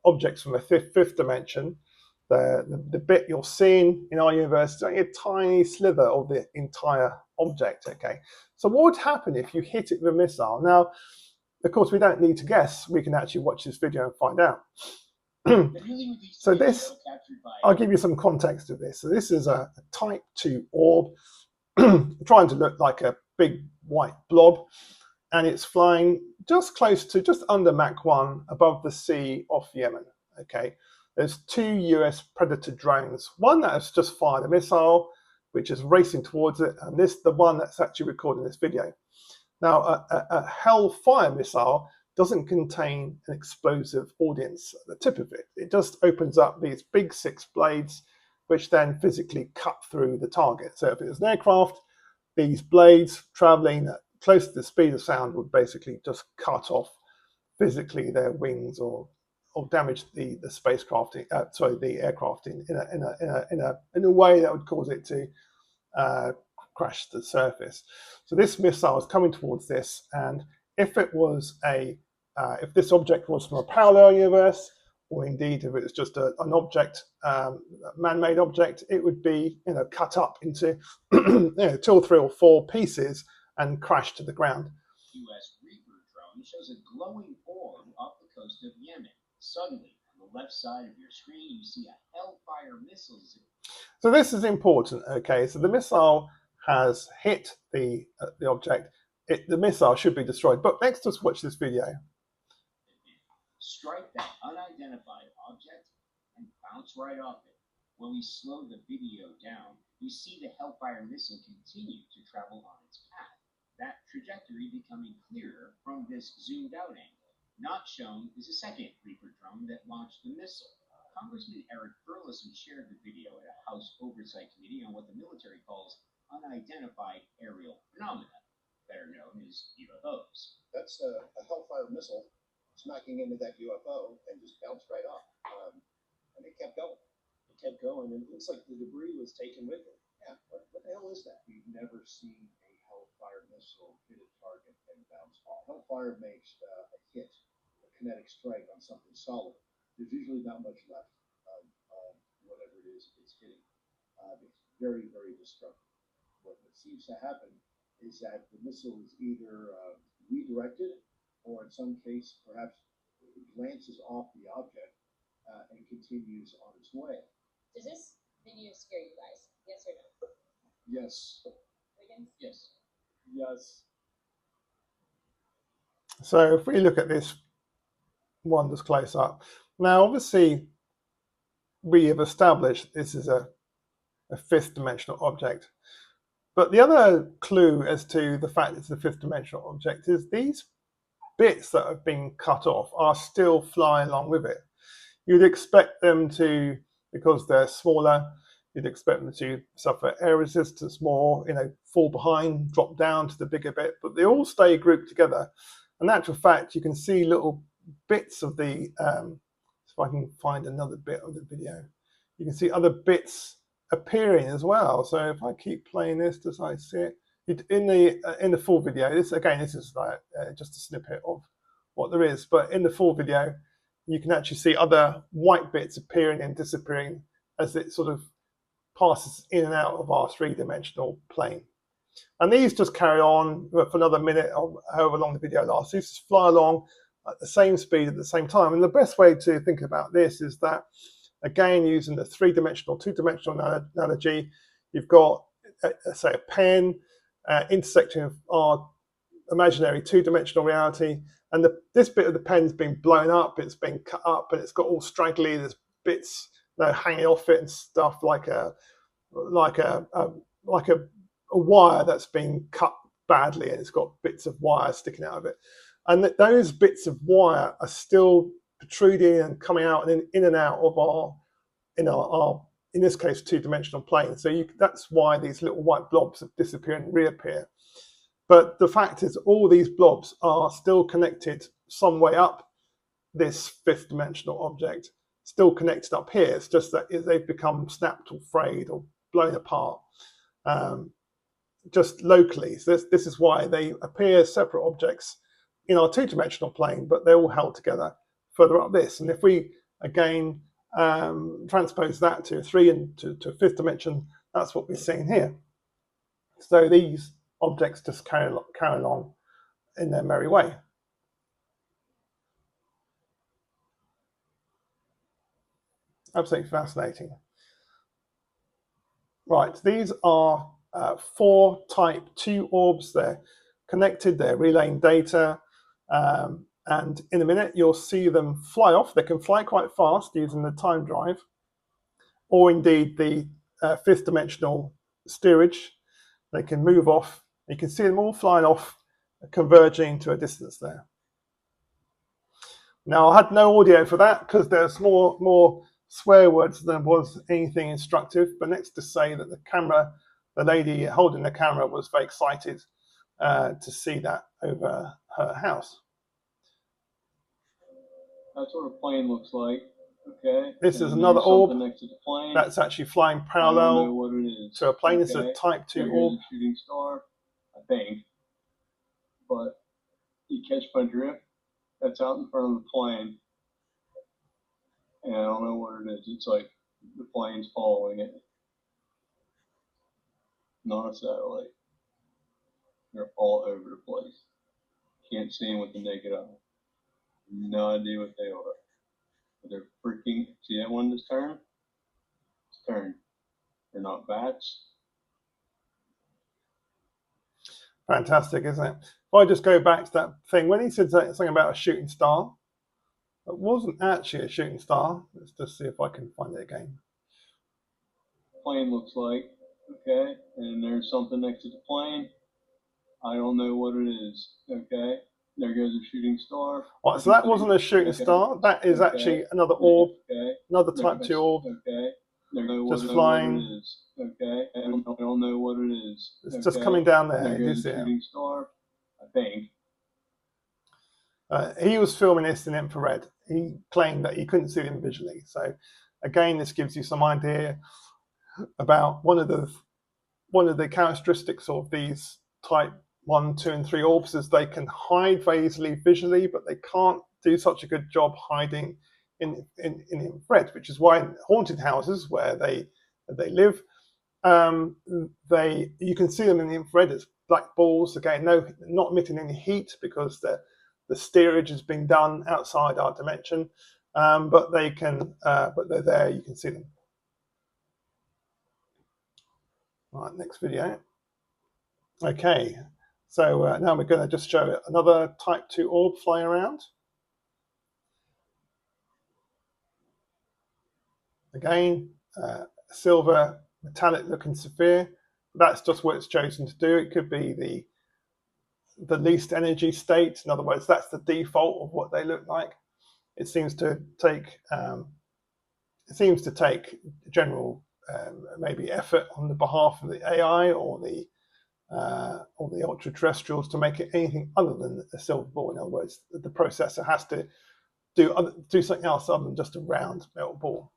objects from the fifth dimension. The bit you're seeing in our universe is only a tiny slither of the entire object. Okay, so what would happen if you hit it with a missile? Now, of course, we don't need to guess. We can actually watch this video and find out. So this, I'll give you some context of this. So this is a type 2 orb trying to look like a big white blob, and it's flying just close to, just under Mach 1 above the sea off Yemen. Okay, there's two US Predator drones, one that has just fired a missile, which is racing towards it, and this the one that's actually recording this video. Now, a Hellfire missile doesn't contain an explosive audience at the tip of it. It just opens up these big 6 blades, which then physically cut through the target. So if it was an aircraft, these blades traveling at close to the speed of sound would basically just cut off physically their wings or or damage the spacecraft, the aircraft in a way that would cause it to crash to the surface. So this missile is coming towards this, and if it was if this object was from a parallel universe, or indeed if it was just an object, man-made object, it would be cut up into 2 or 3 or 4 pieces and crash to the ground. U.S. Reaper drone shows a glowing orb off the coast of Yemen. Suddenly, on the left side of your screen, you see a Hellfire missile. So this is important. Okay, so the missile has hit the object. The missile should be destroyed. But let's just watch this video. Strike that unidentified object and bounce right off it. When we slow the video down, you see the Hellfire missile continue to travel on its path. That trajectory becoming clearer from this zoomed out angle. Not shown is a second Reaper drone that launched the missile. Congressman Eric Burleson shared the video at a House Oversight Committee on what the military calls unidentified aerial phenomena, better known as UFOs. That's a Hellfire missile smacking into that UFO and just bounced right off. And it kept going. It kept going, and it looks like the debris was taken with it. Yeah, what the hell is that? We've never seen a Hellfire missile hit a target and bounce off. Hellfire makes a hit, a kinetic strike on something solid. There's usually not much left of whatever it is it's hitting. It's very, very destructive. What seems to happen is that the missile is either redirected, or in some case, perhaps it glances off the object and continues on its way. Does this video scare you guys? Yes or no? Yes. Wiggins? Yes. Yes. So if we look at this one just close up, now obviously we have established this is a 5th dimensional object. But the other clue as to the fact it's a 5th dimensional object is these bits that have been cut off are still flying along with it. You'd expect them to, because they're smaller, you'd expect them to suffer air resistance more, fall behind, drop down to the bigger bit, but they all stay grouped together. In actual fact, you can see little bits of the, if I can find another bit of the video, you can see other bits appearing as well. So if I keep playing this, does I see it? In the full video, this is like just a snippet of what there is, but in the full video you can actually see other white bits appearing and disappearing as it sort of passes in and out of our 3-dimensional plane. And these just carry on for another minute or however long the video lasts. These just fly along at the same speed at the same time. And the best way to think about this is that, again, using the 3-dimensional, 2-dimensional analogy, you've got say a pen intersecting with our imaginary 2-dimensional reality, and this bit of the pen's been blown up, it's been cut up, and it's got all straggly, there's bits hanging off it and stuff like a wire that's been cut badly, and it's got bits of wire sticking out of it, and those bits of wire are still protruding and coming out and in and out of our in this case 2-dimensional plane. So that's why these little white blobs disappear and reappear. But the fact is all these blobs are still connected some way up this 5th dimensional object, still connected up here. It's just that they've become snapped or frayed or blown apart just locally. So this is why they appear separate objects in our 2-dimensional plane, but they're all held together further up this. And if we again transpose that to 3 and to a 5th dimension, that's what we're seeing here. So these objects just carry along in their merry way. Absolutely fascinating. Right, these are 4 type 2 orbs. They're connected, they're relaying data, and in a minute you'll see them fly off. They can fly quite fast using the time drive, or indeed the 5th dimensional steerage. They can move off. You can see them all flying off, converging to a distance there. Now, I had no audio for that because there's more swear words than was anything instructive, but next to say that the lady holding the camera was very excited to see that over her house. That's what a plane looks like. Okay. This And is then another there's orb something next to the plane. that's actually flying I don't know parallel what it is. to a plane. It's a Okay. Type 2 Now orb. here's a shooting star, I think. But you catch my drift? That's out in front of the plane. And I don't know what it is. It's like the plane's following it. Not a satellite. They're all over the place. Can't see them with the naked eye. No idea what they are. But they're freaking. See that one that's turned? It's turned. They're not bats. Fantastic, isn't it? If I just go back to that thing, when he said something about a shooting star, it wasn't actually a shooting star. Let's just see if I can find it again. Plane looks like. Okay. And there's something next to the plane. I don't know what it is. Okay. There goes a shooting star. Right, so that wasn't a shooting star. That is actually another orb, another Type 2 orb. Okay. Just flying. Okay. I don't know what it is. It's just coming down there. There You goes see a it. shooting star, I think. He was filming this in infrared. He claimed that he couldn't see them visually. So again, this gives you some idea about one of the characteristics of these Type 1, 2, and 3 orbs is they can hide very easily visually, but they can't do such a good job hiding in infrared, which is why in haunted houses where they live, you can see them in the infrared as black balls. Again, not emitting any heat because the steerage has been done outside our dimension, but they're there. You can see them. All right, next video. Okay, so now we're going to just show another Type 2 orb flying around. Again, silver metallic looking sphere. That's just what it's chosen to do. It could be the least energy state. In other words, that's the default of what they look like. It seems to take general maybe effort on the behalf of the AI or the ultra-terrestrials to make it anything other than a silver ball. In other words, the processor has to do something else other than just a round metal ball.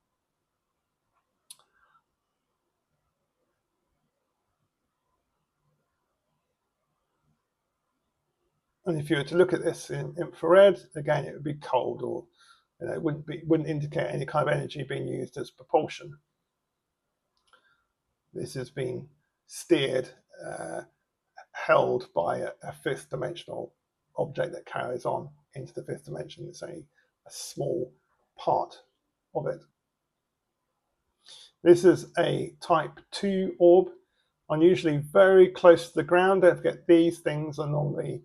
And if you were to look at this in infrared, again, it would be cold, or it wouldn't indicate any kind of energy being used as propulsion. This has been steered, held by a fifth dimensional object that carries on into the fifth dimension. It's only a small part of it. This is a Type 2 orb, unusually very close to the ground. Don't forget, these things are normally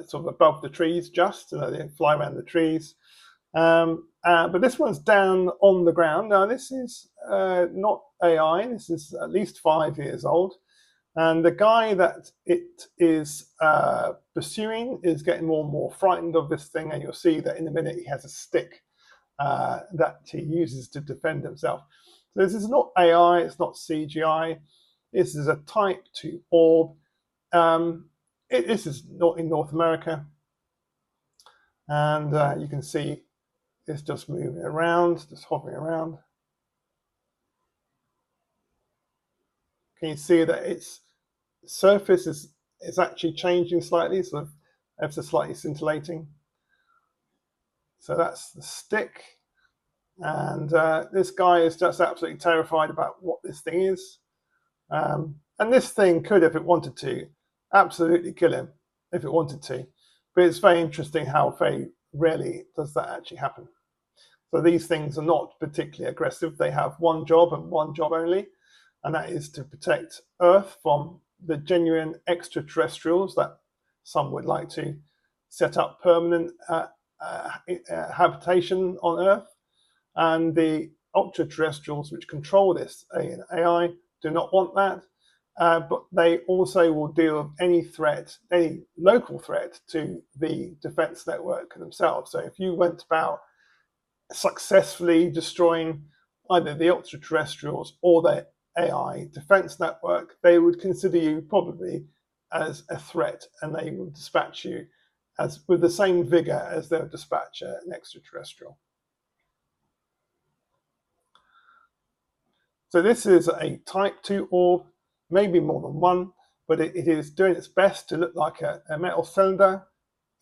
sort of above the trees, just they fly around the trees. But this one's down on the ground. Now, this is not AI. This is at least 5 years old. And the guy that it is pursuing is getting more and more frightened of this thing. And you'll see that in a minute he has a stick that he uses to defend himself. So this is not AI. It's not CGI. This is a Type 2 orb. This is not in North America. And you can see it's just moving around, just hovering around. Can you see that its surface is actually changing slightly, sort of ever so slightly scintillating? So that's the stick. And this guy is just absolutely terrified about what this thing is. And this thing could, if it wanted to, absolutely kill him, if it wanted to. But it's very interesting how very rarely does that actually happen. So these things are not particularly aggressive. They have one job and one job only, and that is to protect Earth from the genuine extraterrestrials that some would like to set up permanent habitation on Earth. And the ultra-terrestrials, which control this AI, do not want that. But they also will deal with any threat, any local threat to the defense network themselves. So if you went about successfully destroying either the ultra-terrestrials or their AI defense network, they would consider you probably as a threat, and they would dispatch you as with the same vigor as they'll dispatch an extraterrestrial. So this is a type 2 orb, maybe more than one, but it is doing its best to look like a metal cylinder.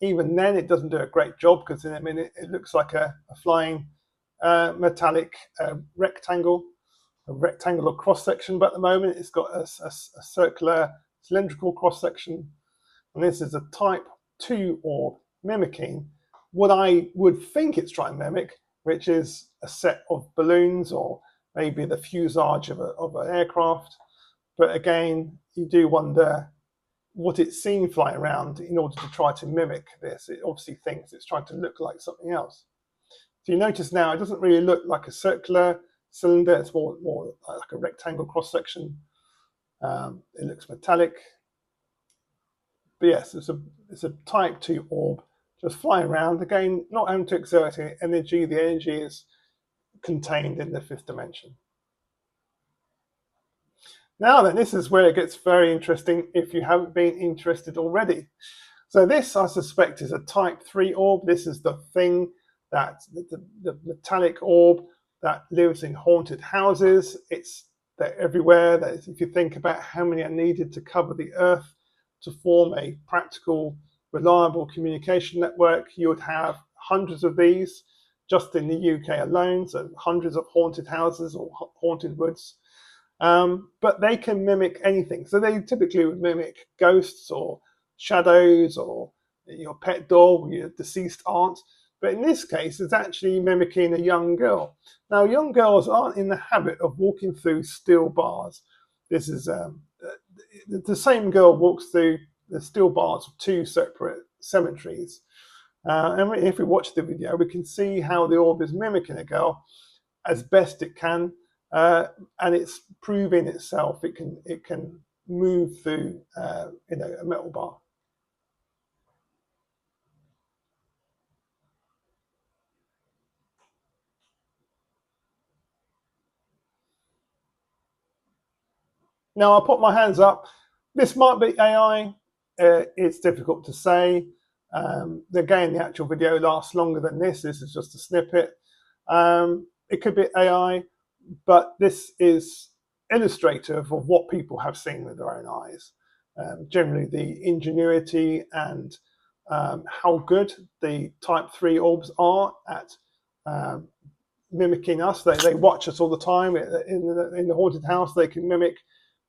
Even then, it doesn't do a great job because in a minute it looks like a flying metallic rectangular cross-section, but at the moment it's got a circular cylindrical cross-section, and this is a type 2 orb mimicking what I would think it's trying to mimic, which is a set of balloons or maybe the fuselage of an aircraft. But again, you do wonder what it's seen flying around in order to try to mimic this. It obviously thinks it's trying to look like something else. So you notice now it doesn't really look like a circular cylinder, it's more like a rectangle cross-section. It looks metallic. But yes, it's a type 2 orb just flying around, again, not having to exert any energy. The energy is contained in the 5th dimension. Now then, this is where it gets very interesting if you haven't been interested already. So this, I suspect, is a type 3 orb. This is the thing that the metallic orb that lives in haunted houses. They're everywhere. If you think about how many are needed to cover the Earth to form a practical, reliable communication network, you would have hundreds of these just in the UK alone, so hundreds of haunted houses or haunted woods. But they can mimic anything. So they typically would mimic ghosts or shadows or your pet dog, your deceased aunt. But in this case, it's actually mimicking a young girl. Now, young girls aren't in the habit of walking through steel bars. This is the same girl walks through the steel bars of 2 separate cemeteries. And if we watch the video, we can see how the orb is mimicking a girl as best it can, and it's proving itself. It can move through a metal bar. Now I'll put my hands up. This might be AI. It's difficult to say. Again, the actual video lasts longer than this. This is just a snippet. It could be AI, but this is illustrative of what people have seen with their own eyes. Generally, the ingenuity and how good the type 3 orbs are at mimicking us. They watch us all the time. In the haunted house, they can mimic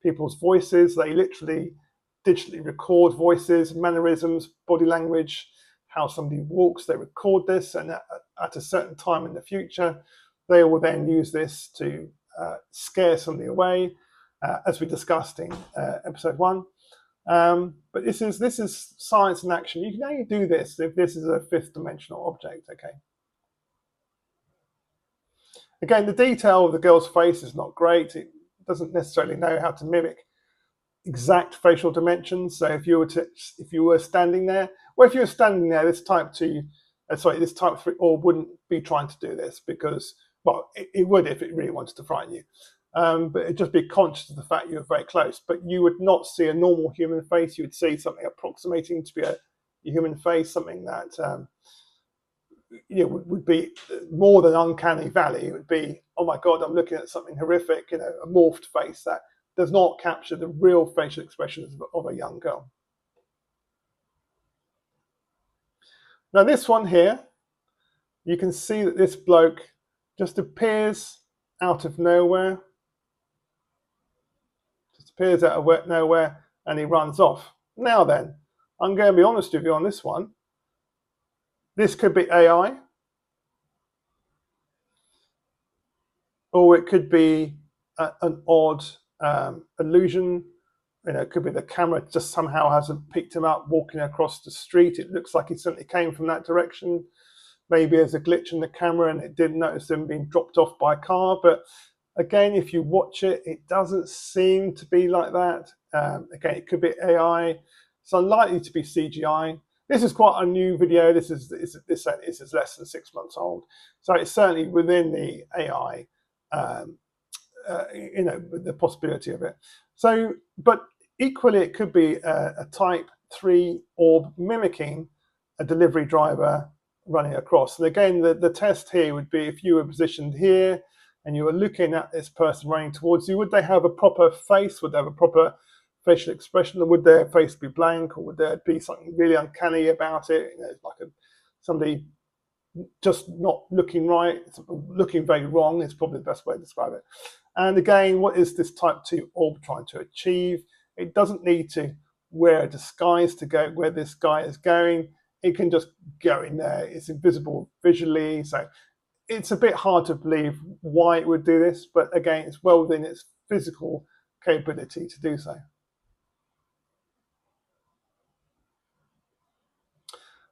people's voices. They literally digitally record voices, mannerisms, body language, how somebody walks. They record this, and at a certain time in the future, they will then use this to scare somebody away, as we discussed in episode 1. But this is science in action. You can only do this if this is a 5th dimensional object. Okay. Again, the detail of the girl's face is not great. It doesn't necessarily know how to mimic exact facial dimensions. So if you were standing there, this type 3 orb wouldn't be trying to do this, because, well, it would if it really wanted to frighten you. But it'd just be conscious of the fact you're very close. But you would not see a normal human face. You would see something approximating to be a human face, something that would be more than uncanny valley. It would be, oh my God, I'm looking at something horrific, a morphed face that does not capture the real facial expressions of a young girl. Now this one here, you can see that this bloke just appears out of nowhere. Just appears out of nowhere and he runs off. Now then, I'm going to be honest with you on this one. This could be AI, or it could be an odd illusion. It could be the camera just somehow hasn't picked him up walking across the street. It looks like he certainly came from that direction. Maybe there's a glitch in the camera and it didn't notice him being dropped off by a car. But again, if you watch it, it doesn't seem to be like that. Again, it could be AI. It's unlikely to be CGI. This is quite a new video. This is less than 6 months old, so it's certainly within the AI, the possibility of it. So, but equally, it could be a type 3 orb mimicking a delivery driver running across. And again, the test here would be if you were positioned here and you were looking at this person running towards you, would they have a proper face? Would they have a proper facial expression? Or would their face be blank? Or would there be something really uncanny about it? You know, like somebody just not looking right, looking very wrong is probably the best way to describe it. And again, what is this type 2 orb trying to achieve? It doesn't need to wear a disguise to go where this guy is going. It can just go in there. It's invisible visually, so it's a bit hard to believe why it would do this, but again, it's well within its physical capability to do so.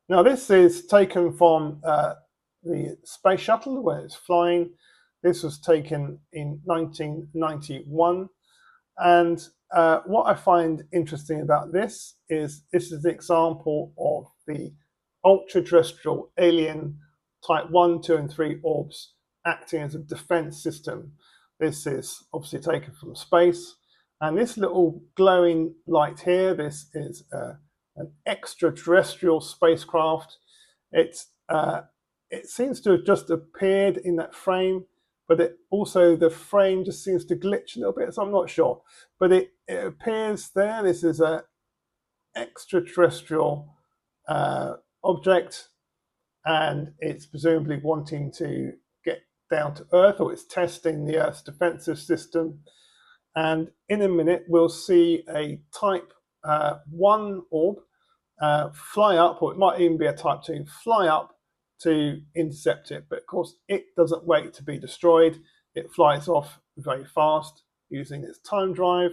Now, this is taken from the space shuttle where it's flying. This was taken in 1991. And what I find interesting about this is an example of the ultra-terrestrial alien type 1, 2, and 3 orbs acting as a defense system. This is obviously taken from space. And this little glowing light here, this is an extraterrestrial spacecraft. It seems to have just appeared in that frame, but it also, the frame just seems to glitch a little bit, so I'm not sure. But it appears there. This is an extraterrestrial object, and it's presumably wanting to get down to Earth, or it's testing the Earth's defensive system. And in a minute, we'll see a type 1 orb fly up, or it might even be a type 2, fly up to intercept it. But of course, it doesn't wait to be destroyed. It flies off very fast using its time drive.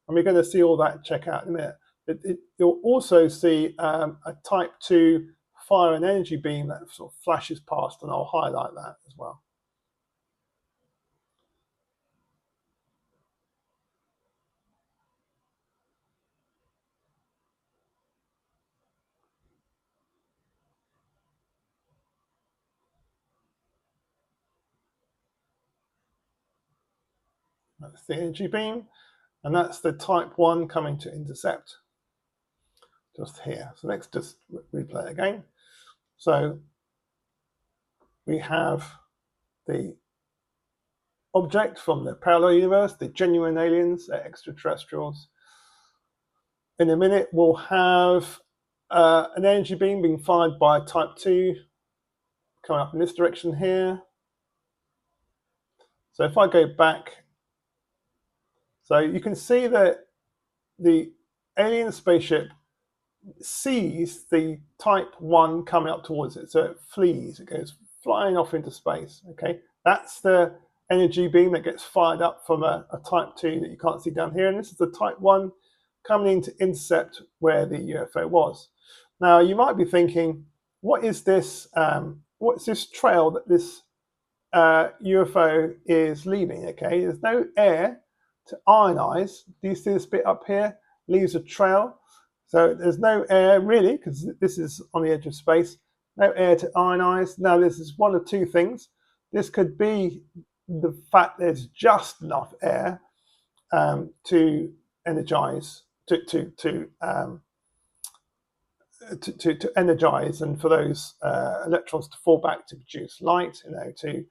And we're going to see all that, check out in a minute. You'll also see a type 2 fire and energy beam that sort of flashes past, and I'll highlight that as well. That's the energy beam, and that's the type 1 coming to intercept just here. So let's just replay it again. So we have the object from the parallel universe, the genuine aliens, extraterrestrials. In a minute, we'll have an energy beam being fired by type 2 coming up in this direction here. So if I go back, so you can see that the alien spaceship sees the type 1 coming up towards it, so it flees, it goes flying off into space. Okay, that's the energy beam that gets fired up from a type 2 that you can't see down here, and this is the type 1 coming in to intercept where the UFO was. Now you might be thinking, what is this? What's this trail that this UFO is leaving? Okay, there's no air to ionize. Do you see this bit up here? Leaves a trail. So there's no air really, because this is on the edge of space. No air to ionize. Now this is one of two things. This could be the fact there's just enough air to energize, to energize, and for those electrons to fall back to produce light, you know, to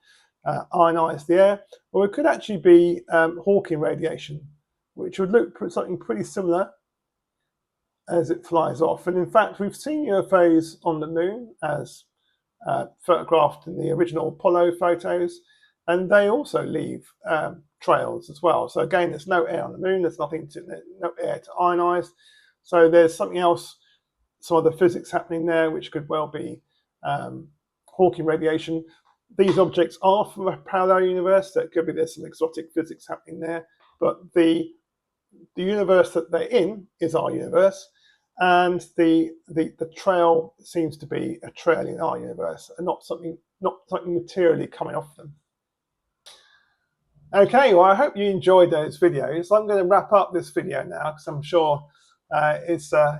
ionize the air. Or it could actually be Hawking radiation, which would look something pretty similar as it flies off. And in fact, we've seen UFOs on the moon as photographed in the original Apollo photos, and they also leave trails as well. So again, there's no air on the moon, there's no air to ionize. So there's something else, some other physics happening there, which could well be Hawking radiation. These objects are from a parallel universe, so it could be there's some exotic physics happening there, but the universe that they're in is our universe, and the trail seems to be a trail in our universe, and not something materially coming off them. Okay, well, I hope you enjoyed those videos. I'm going to wrap up this video now, because I'm sure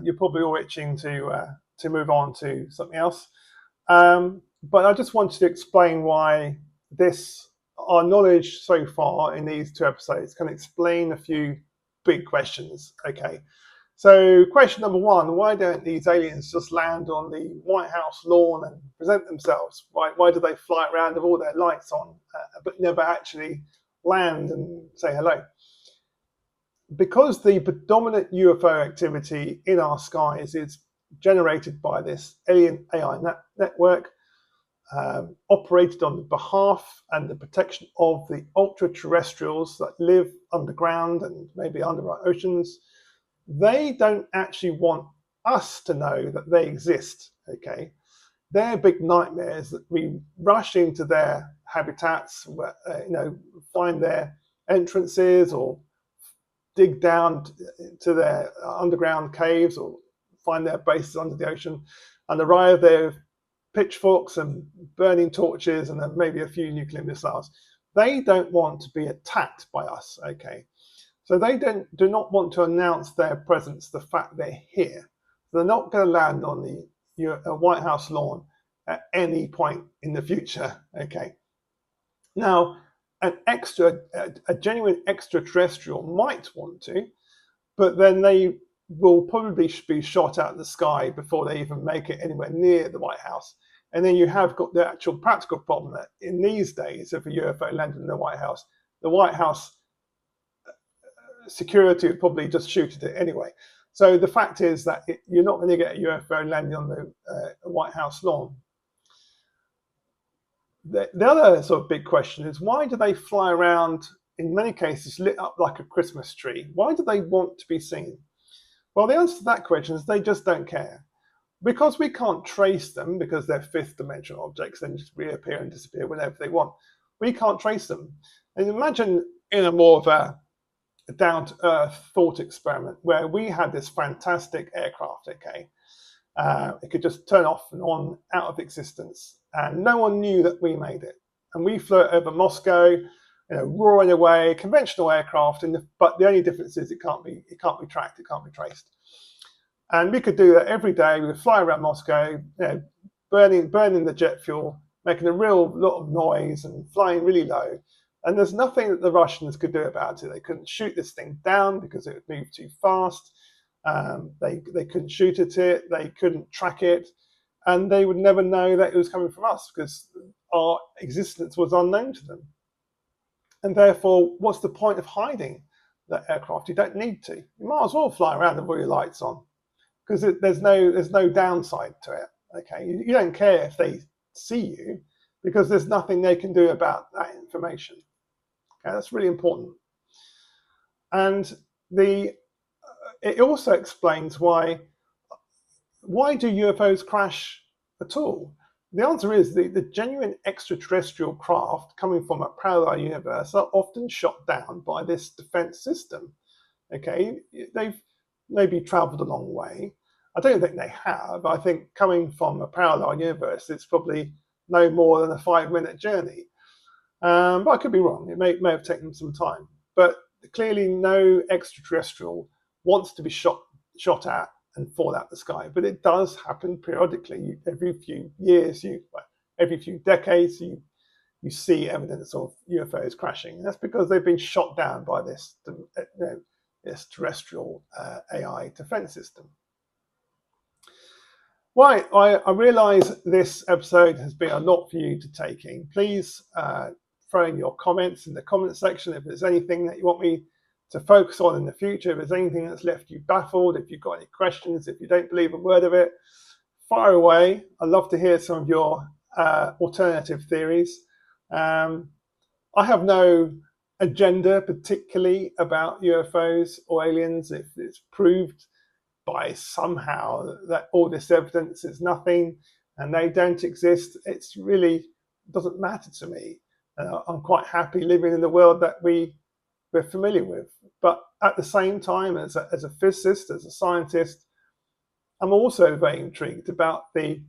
you're probably all itching to move on to something else. But I just wanted to explain why our knowledge so far in these two episodes can explain a few big questions. Okay, So question number one, why don't these aliens just land on the White House lawn and present themselves? Why do they fly around with all their lights on but never actually land and say hello? Because the predominant UFO activity in our skies is generated by this alien AI network, operated on the behalf and the protection of the ultra-terrestrials that live underground and maybe under our oceans, they don't actually want us to know that they exist, okay? Their big nightmare is that we rush into their habitats, find their entrances or dig down to their underground caves or find their bases under the ocean and arrive there pitchforks and burning torches and then maybe a few nuclear missiles. They don't want to be attacked by us, okay? So they do not want to announce their presence, the fact they're here. They're not going to land on the White House lawn at any point in the future, okay? Now, a genuine extraterrestrial might want to, but then they will probably be shot out of the sky before they even make it anywhere near the White House. And then you have got the actual practical problem that in these days, if a UFO landed in the White House security would probably just shoot at it anyway. So the fact is that you're not going to get a UFO landing on the White House lawn. The other sort of big question is, why do they fly around, in many cases, lit up like a Christmas tree? Why do they want to be seen? Well, the answer to that question is they just don't care. Because we can't trace them, because they're fifth dimensional objects, they just reappear and disappear whenever they want. We can't trace them. And imagine in a more of a down-to-earth thought experiment where we had this fantastic aircraft, okay? It could just turn off and on out of existence, and no one knew that we made it. And we flew it over Moscow, roaring away, conventional aircraft, but the only difference is it can't be tracked, it can't be traced. And we could do that every day. We would fly around Moscow, burning the jet fuel, making a real lot of noise and flying really low. And there's nothing that the Russians could do about it. They couldn't shoot this thing down because it would move too fast. They couldn't shoot at it. They couldn't track it. And they would never know that it was coming from us because our existence was unknown to them. And therefore, what's the point of hiding that aircraft? You don't need to. You might as well fly around with all your lights on because there's no downside to it. Okay, you don't care if they see you because there's nothing they can do about that information. Okay, that's really important. And it also explains why do UFOs crash at all? The answer is the genuine extraterrestrial craft coming from a parallel universe are often shot down by this defense system. Okay, they've maybe traveled a long way. I don't think they have. I think coming from a parallel universe, it's probably no more than a 5-minute journey. But I could be wrong. It may have taken them some time. But clearly no extraterrestrial wants to be shot at and fall out the sky. But it does happen periodically. Every few years, every few decades, you see evidence of UFOs crashing. And that's because they've been shot down by this terrestrial AI defense system. Right, I realise this episode has been a lot for you to take in. Please throw in your comments in the comment section if there's anything that you want me to focus on in the future, if there's anything that's left you baffled, if you've got any questions, if you don't believe a word of it, fire away. I'd love to hear some of your alternative theories. I have no agenda particularly about UFOs or aliens. If it's proved by somehow that all this evidence is nothing and they don't exist, it's really doesn't matter to me. I'm quite happy living in the world that we're familiar with. But at the same time, as a physicist, as a scientist, I'm also very intrigued about the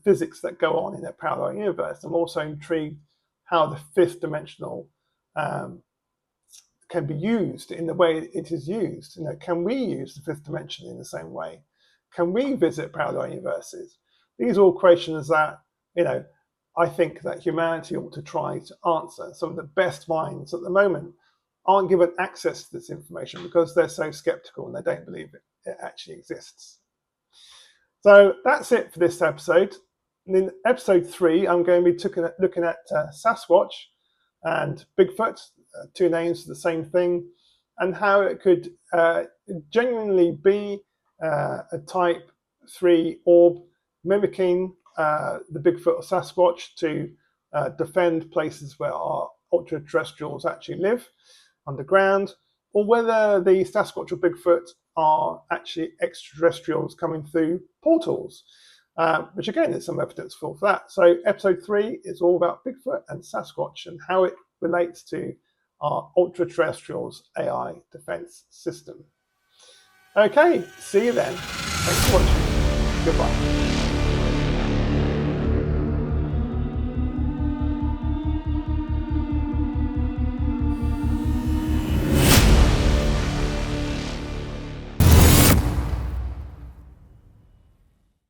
physics that go on in a parallel universe. I'm also intrigued how the fifth dimensional can be used in the way it is used. Can we use the fifth dimension in the same way? Can we visit parallel universes? These are all questions that, I think that humanity ought to try to answer. Some of the best minds at the moment aren't given access to this information because they're so skeptical and they don't believe it actually exists. So that's it for this episode. In episode 3, I'm going to be looking at Sasquatch and Bigfoot, two names for the same thing, and how it could genuinely be a type 3 orb mimicking the Bigfoot or Sasquatch to defend places where our ultra-terrestrials actually live underground, or whether the Sasquatch or Bigfoot are actually extraterrestrials coming through portals, which again is some evidence for that. So episode 3 is all about Bigfoot and Sasquatch and how it relates to our ultra-terrestrials AI defense system. Okay, see you then. Thanks for watching. Goodbye.